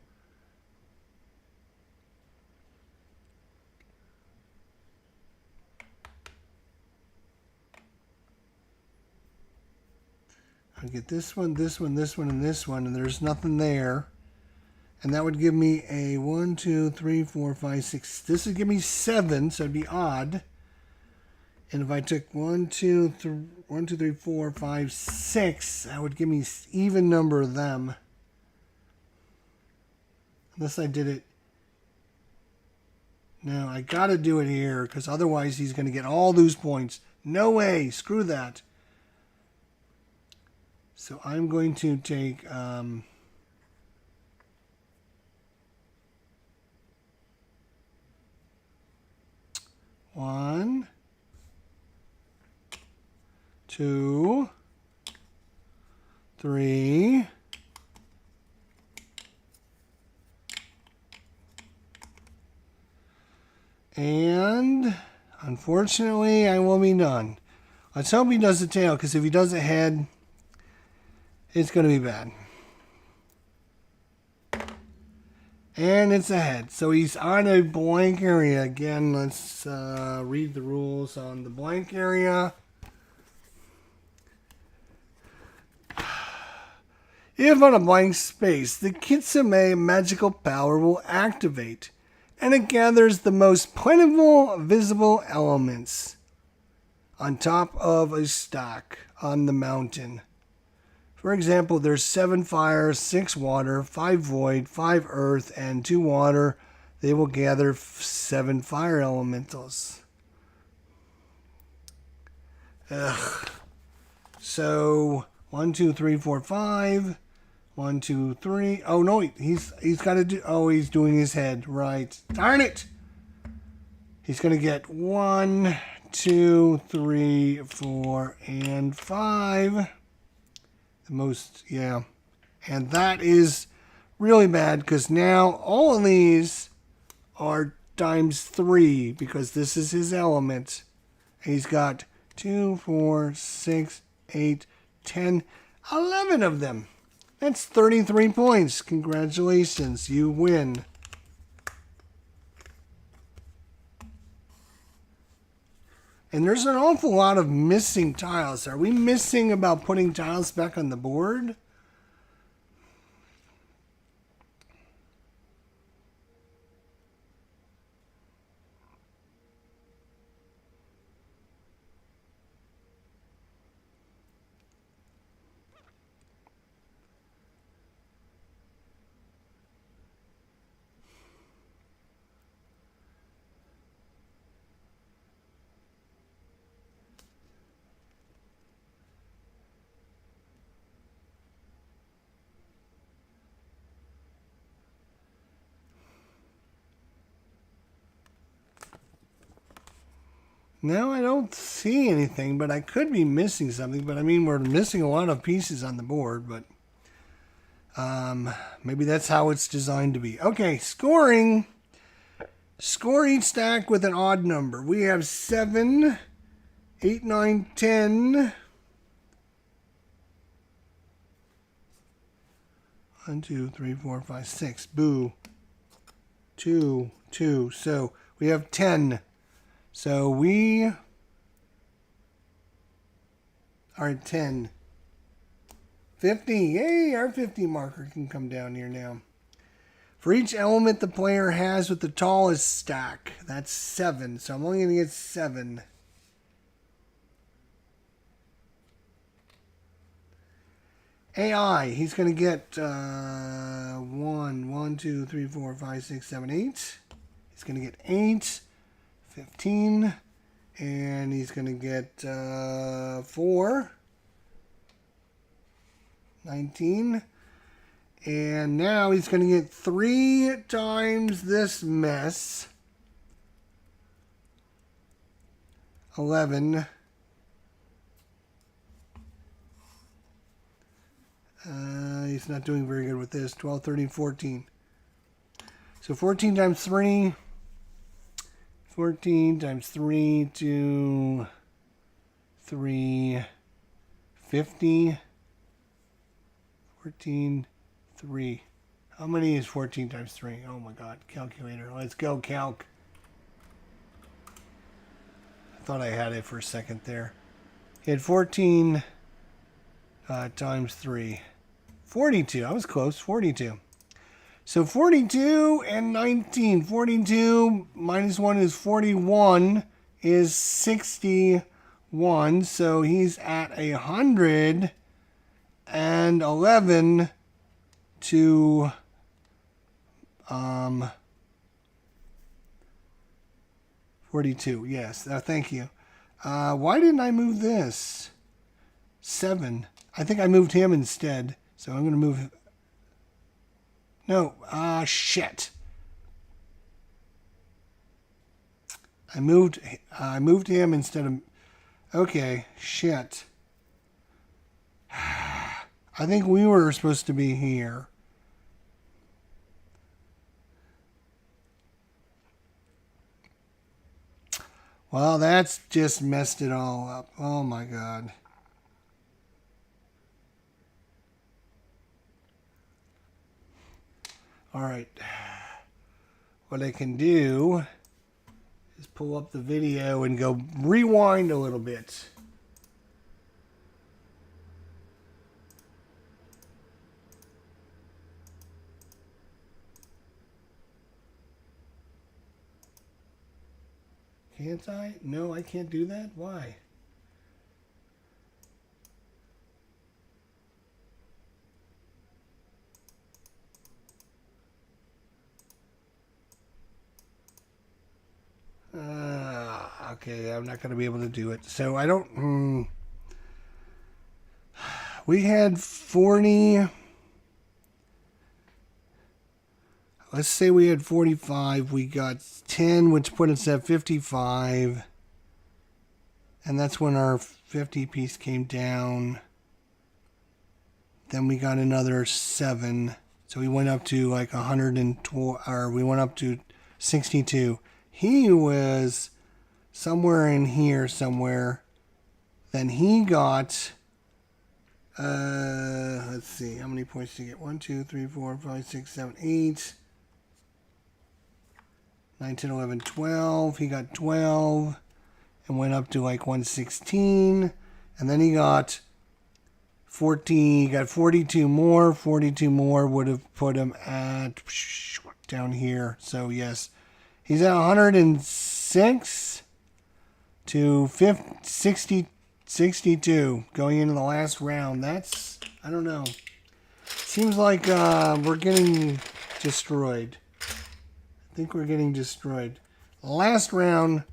I'd get this one, this one, this one, and this one, and there's nothing there. And that would give me a 1, 2, 3, 4, 5, 6. This would give me 7, so it'd be odd. And if I took 1, 2, 3, 4, 5, 6, that would give me even number of them. Unless I did it. No, I gotta do it here, because otherwise he's going to get all those points. No way, screw that. So I'm going to take 1, 2, 3, and unfortunately, I will be done. Let's hope he does the tail, because if he does the head, it's going to be bad. And it's a head. So he's on a blank area. Again, let's read the rules on the blank area. If on a blank space, the Kitsune magical power will activate, and it gathers the most plentiful visible elements on top of a stack on the mountain. For example, there's 7 fire, 6 water, 5 void, 5 earth, and 2 water. They will gather 7 fire elementals. Ugh. So 1, 2, 3, 4, 5. 1, 2, 3. Oh no, he's got to do. Oh, he's doing his head right. Darn it! He's gonna get 1, 2, 3, 4, and 5. The most, yeah. And that is really bad because now all of these are times 3 because this is his element. And he's got 2, 4, 6, 8, 10, 11 of them. That's 33 points. Congratulations, you win. And there's an awful lot of missing tiles. Are we missing about putting tiles back on the board? No, I don't see anything, but I could be missing something. But I mean, we're missing a lot of pieces on the board, but maybe that's how it's designed to be. Okay, scoring. Score each stack with an odd number. We have 7, 8, 9, 10. 1, 2, 3, 4, 5, 6. Boo. 2, 2. So we have 10. So we are at 10. 50. Yay, our 50 marker can come down here now. For each element the player has with the tallest stack, that's 7. So I'm only going to get 7. AI, he's going to get 1, 2, 3, 4, 5, 6, 7, 8. He's going to get 8. 15, and he's going to get 4, 19, and now he's going to get 3 times this mess, 11, he's not doing very good with this, 12, 13, 14, so 14 times 3, 14 times 3 to 3, 50, 14, 3. How many is 14 times 3? Oh my God, calculator. Let's go, calc. I thought I had it for a second there. He had 14 times 3. 42, I was close, 42. So 42 and 19. 42 minus 1 is 41 is 61. So he's at 111 to 42. Yes, thank you. Why didn't I move this? 7. I think I moved him instead. So I'm going to move... No, shit. I moved him instead of... Okay, shit. I think we were supposed to be here. Well, that's just messed it all up. Oh my God. All right. What I can do is pull up the video and go rewind a little bit. Can't I? No, I can't do that. Why? Okay, I'm not going to be able to do it. So I don't. We had 40. Let's say we had 45. We got 10, which put us at 55. And that's when our 50 piece came down. Then we got another 7. So we went up to like 112, or we went up to 62. He was somewhere in here somewhere. Then he got, let's see, how many points did he get? 1, 2, 3, 4, 5, 6, 7, 8, 9, 10, 11, 12. He got 12 and went up to like 116. And then he got 14. He got 42 more. 42 more would have put him at down here. So yes, he's at 106 to 62 going into the last round. That's, I don't know. Seems like we're getting destroyed. I think we're getting destroyed. Last round.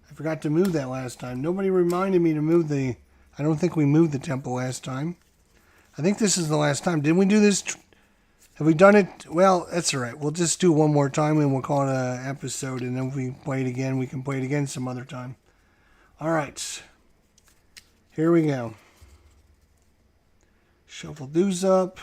I forgot to move that last time. Nobody reminded me to move the... I don't think we moved the temple last time. I think this is the last time. Didn't we do this? Have we done it? Well, that's all right. We'll just do it one more time and we'll call it an episode. And then if we play it again, we can play it again some other time. All right. Here we go. Shuffle these up.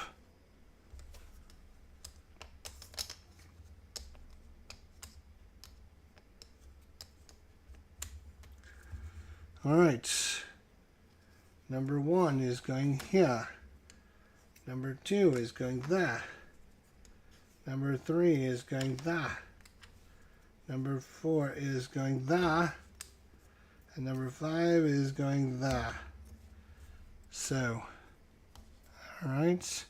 All right. Number 1 is going here. Number 2 is going there. Number 3 is going there. Number 4 is going there. And number 5 is going there. So, all right.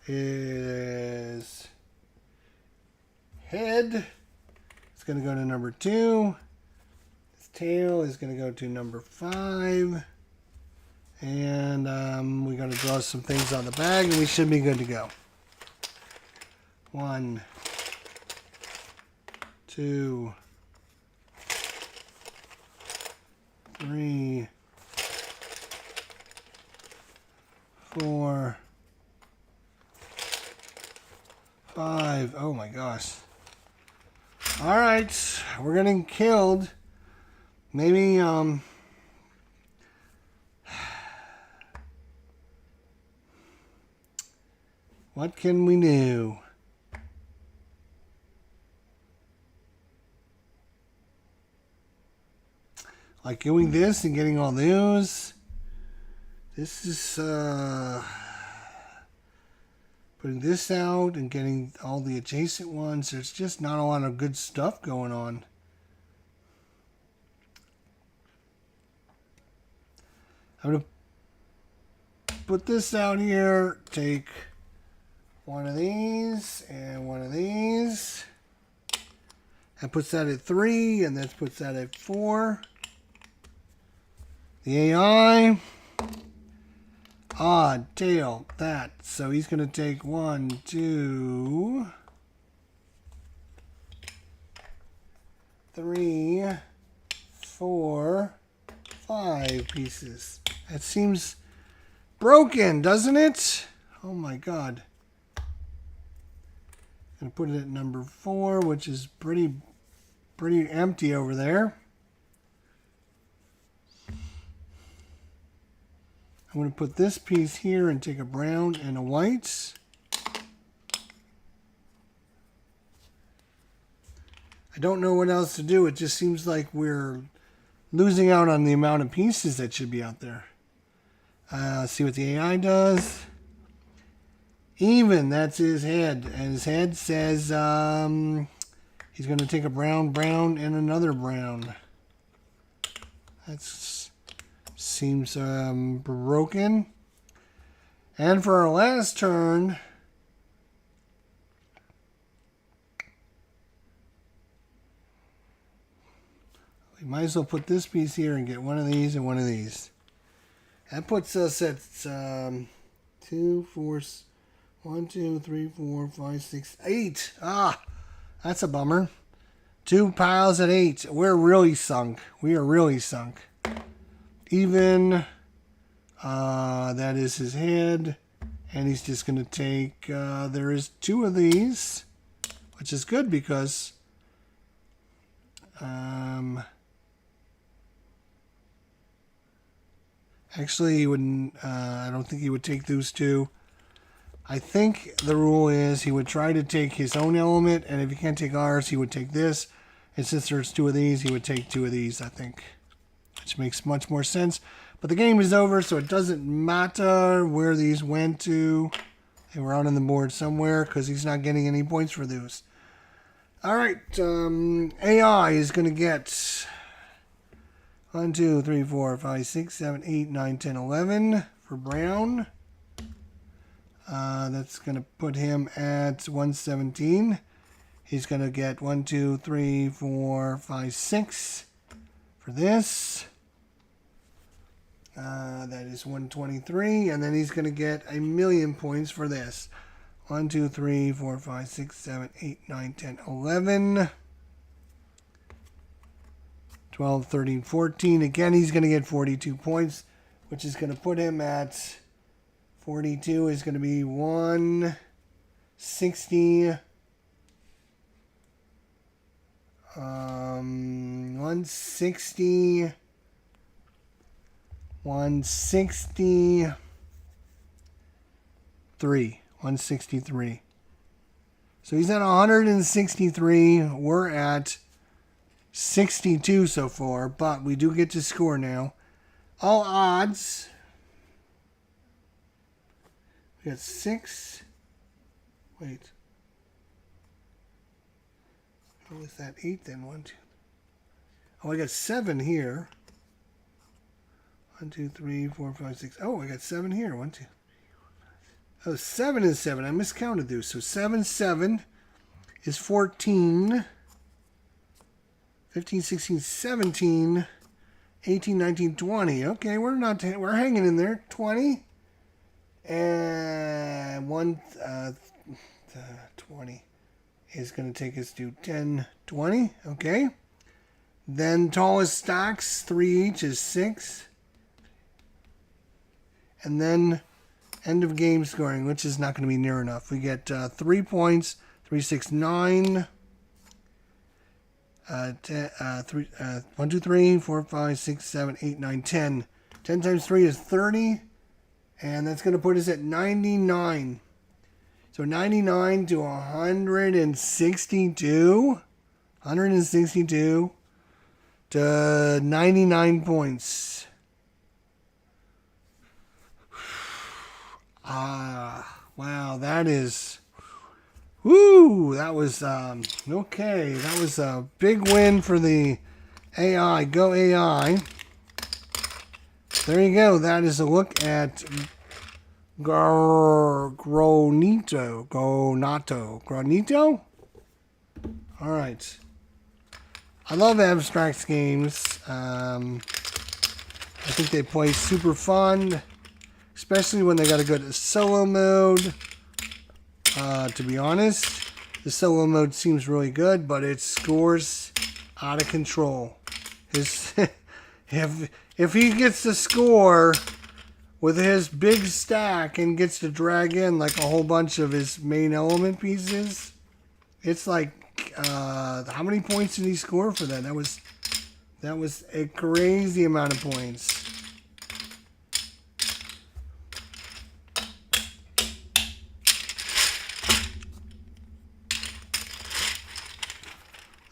Is head. It's going to go to number 2. His tail is going to go to number 5. And we're going to draw some things on the bag, and we should be good to go. 1, 2, 3, 4, 5. Oh my gosh. All right, we're getting killed. Maybe what can we do? Like doing this and getting all those. This is putting this out and getting all the adjacent ones. There's just not a lot of good stuff going on. I'm going to put this out here, take one of these and one of these. That puts that at 3, and that puts that at 4. The AI, odd, tail, that. So he's going to take 1, 2, 3, 4, 5 pieces. That seems broken, doesn't it? Oh my God. Gonna put it at number 4, which is pretty empty over there. I'm going to put this piece here and take a brown and a white. I don't know what else to do. It just seems like we're losing out on the amount of pieces that should be out there. See what the AI does. Even, that's his head. And his head says he's going to take a brown, brown, and another brown. That seems broken. And for our last turn, we might as well put this piece here and get one of these and one of these. That puts us at 1, 2, 3, 4, 5, 6, 8. Ah, that's a bummer. 2 piles at 8. We're really sunk. We are really sunk. Even, that is his head. And he's just going to take, there is 2 of these, which is good because, actually, he wouldn't, I don't think he would take those 2. I think the rule is he would try to take his own element, and if he can't take ours, he would take this. And since there's 2 of these, he would take 2 of these, I think. Which makes much more sense. But the game is over, so it doesn't matter where these went to. They were out on the board somewhere, because he's not getting any points for those. Alright, AI is going to get 1, 2, 3, 4, 5, 6, 7, 8, 9, 10, 11 for brown. That's going to put him at 117. He's going to get 1, 2, 3, 4, 5, 6 for this. That is 123. And then he's going to get 1,000,000 points for this. 1, 2, 3, 4, 5, 6, 7, 8, 9, 10, 11. 12, 13, 14. Again, he's going to get 42 points, which is going to put him at 42 is going to be 160. 160. 163. 163. So he's at 163. We're at 62 so far, but we do get to score now. All odds. We got 6. Wait. What was that? 8 then? 1, 2. Oh, I got 7 here. 1, 2, 3, 4, 5, 6. Oh, I got 7 here. 1, 2. Oh, 7 is 7. I miscounted those. So 7, 7 is 14. 15, 16, 17. 18, 19, 20. Okay, we're hanging in there. 20. And 20 is going to take us to 10, 20. Okay. Then tallest stacks, 3 each is 6. And then end of game scoring, which is not going to be near enough. We get 3 points, 3, 6, 9. 1, 2, 3, 4, 5, 6, 7, 8, 9, 10. 10 times 3 is 30. And that's going to put us at 99. So 99 to 162. 162 to 99 points. Wow, that is... Woo! That was, okay. That was a big win for the AI. Go AI. There you go. That is a look at Gorinto. Gorinto? All right. I love abstract games. I think they play super fun, especially when they got a good solo mode. To be honest, the solo mode seems really good, but it scores out of control. If he gets to score with his big stack and gets to drag in like a whole bunch of his main element pieces, it's like, how many points did he score for that? That was a crazy amount of points.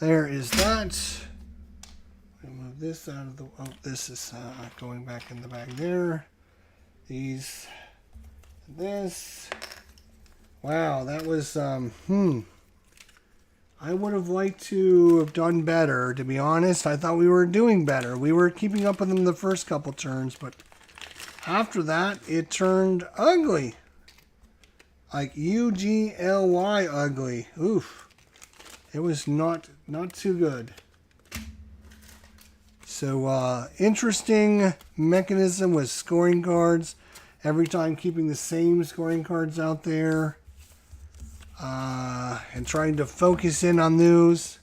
there is that. Move this out of the. Oh, this is going back in the bag there. These. This. Wow, that was. I would have liked to have done better, to be honest. I thought we were doing better. We were keeping up with them the first couple turns, but after that, it turned ugly. Like UGLY ugly. Oof. It was not too good. So, interesting mechanism with scoring cards. Every time keeping the same scoring cards out there. And trying to focus in on those.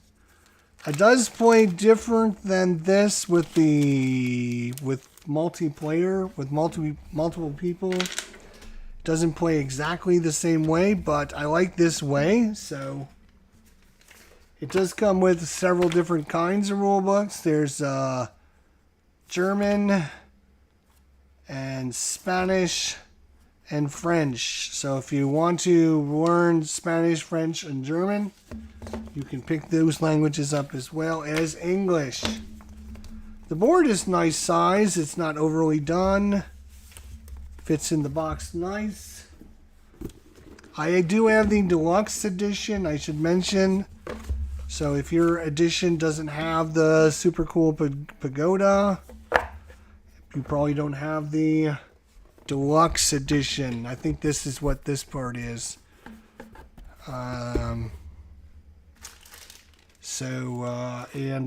It does play different than this with multiplayer, with multiple people. It doesn't play exactly the same way, but I like this way. So it does come with several different kinds of rule books. There's German and Spanish and French. So if you want to learn Spanish, French, and German, you can pick those languages up as well as English. The board is nice size. It's not overly done. Fits in the box nice. I do have the deluxe edition, I should mention. So if your edition doesn't have the super cool pagoda, you probably don't have the deluxe edition. I think this is what this part is. And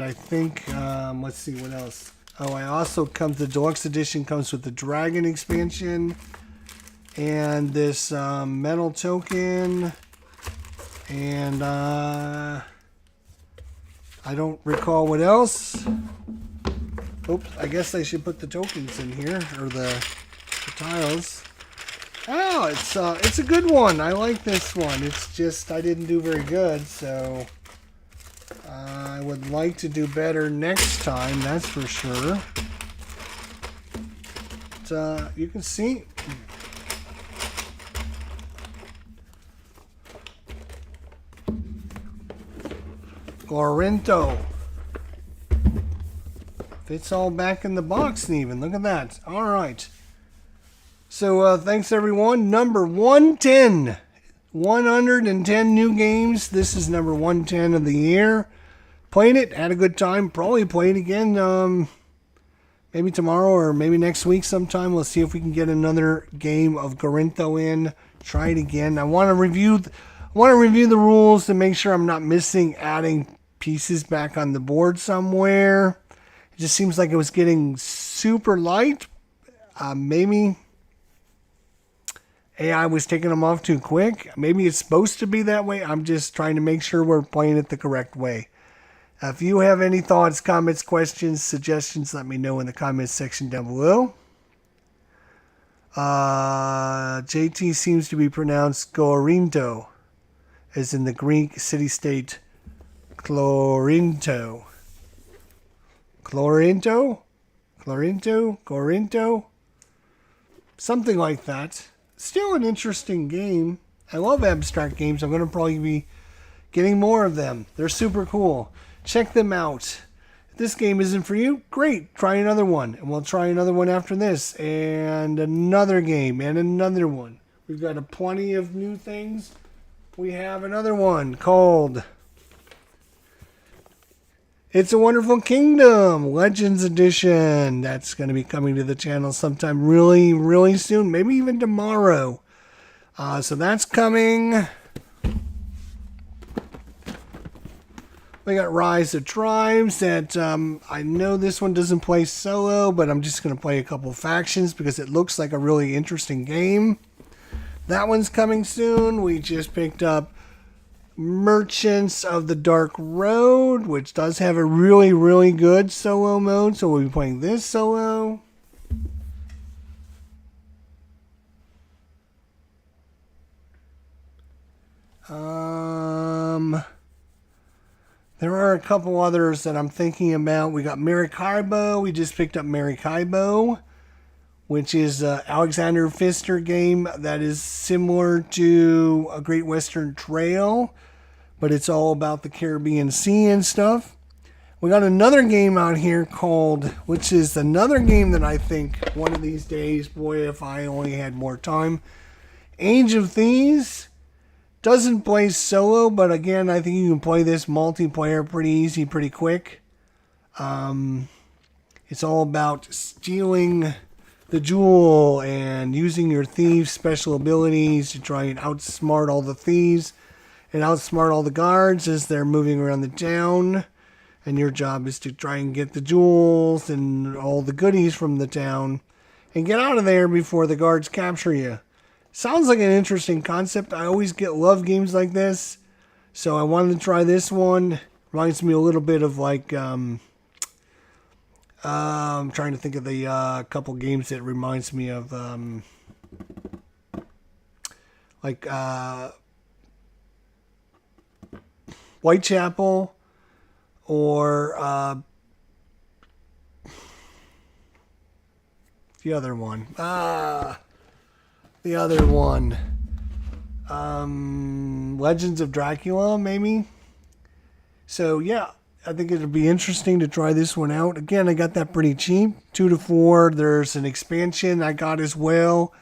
I think, let's see what else. Oh, I also the deluxe edition comes with the dragon expansion and this metal token, and I don't recall what else. Oops, I guess I should put the tokens in here, or the tiles. Oh, it's a good one. I like this one. It's just I didn't do very good, so I would like to do better next time, that's for sure. But, you can see Gorinto. Fits all back in the box even. Look at that. All right. So thanks everyone. Number 110. 110 new games. This is number 110 of the year. Played it. Had a good time. Probably play it again. Maybe tomorrow or maybe next week sometime. We'll see if we can get another game of Gorinto in. Try it again. I want to review the rules to make sure I'm not missing adding pieces back on the board somewhere. It just seems like it was getting super light. Maybe AI was taking them off too quick. Maybe it's supposed to be that way. I'm just trying to make sure we're playing it the correct way. If you have any thoughts, comments, questions, suggestions, let me know in the comments section down below. JT seems to be pronounced Gorinto, as in the Greek city-state Gorinto. Gorinto? Something like that. Still an interesting game. I love abstract games. I'm going to probably be getting more of them. They're super cool. Check them out. If this game isn't for you, great. Try another one. And we'll try another one after this. And another game. And another one. We've got plenty of new things. We have another one called It's a Wonderful Kingdom Legends Edition. That's going to be coming to the channel sometime really, really soon. Maybe even tomorrow. So that's coming. We got Rise of Tribes that I know this one doesn't play solo, but I'm just going to play a couple factions because it looks like a really interesting game. That one's coming soon. We just picked up Merchants of the Dark Road, which does have a really, really good solo mode, so we'll be playing this solo. There are a couple others that I'm thinking about. We got Maracaibo. We just picked up Maracaibo, which is an Alexander Pfister game that is similar to a Great Western Trail, but it's all about the Caribbean Sea and stuff. We got another game out here called, which is another game that I think one of these days, boy, if I only had more time. Age of Thieves. Doesn't play solo, but again, I think you can play this multiplayer pretty easy, pretty quick. It's all about stealing the jewel and using your thieves' special abilities to try and outsmart all the thieves and outsmart all the guards as they're moving around the town. And your job is to try and get the jewels and all the goodies from the town and get out of there before the guards capture you. Sounds like an interesting concept. I always love games like this, so I wanted to try this one. Reminds me a little bit of like I'm trying to think of the couple games that reminds me of like Whitechapel or the other one. The other one. Legends of Dracula, maybe? So, yeah, I think it'll be interesting to try this one out. Again, I got that pretty cheap. 2 to 4. There's an expansion I got as well.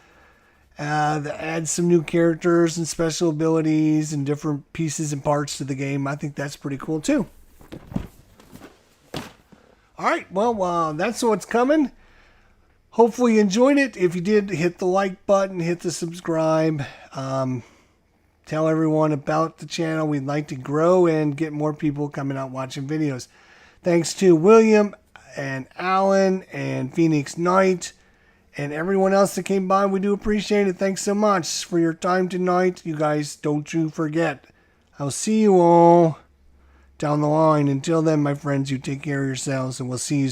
That adds some new characters and special abilities and different pieces and parts to the game. I think that's pretty cool, too. Alright, well, that's what's coming. Hopefully you enjoyed it. If you did, hit the like button, hit the subscribe. Tell everyone about the channel. We'd like to grow and get more people coming out watching videos. Thanks to William and Alan and Phoenix Knight and everyone else that came by. We do appreciate it. Thanks so much for your time tonight. You guys, don't you forget. I'll see you all down the line. Until then, my friends, you take care of yourselves, and we'll see you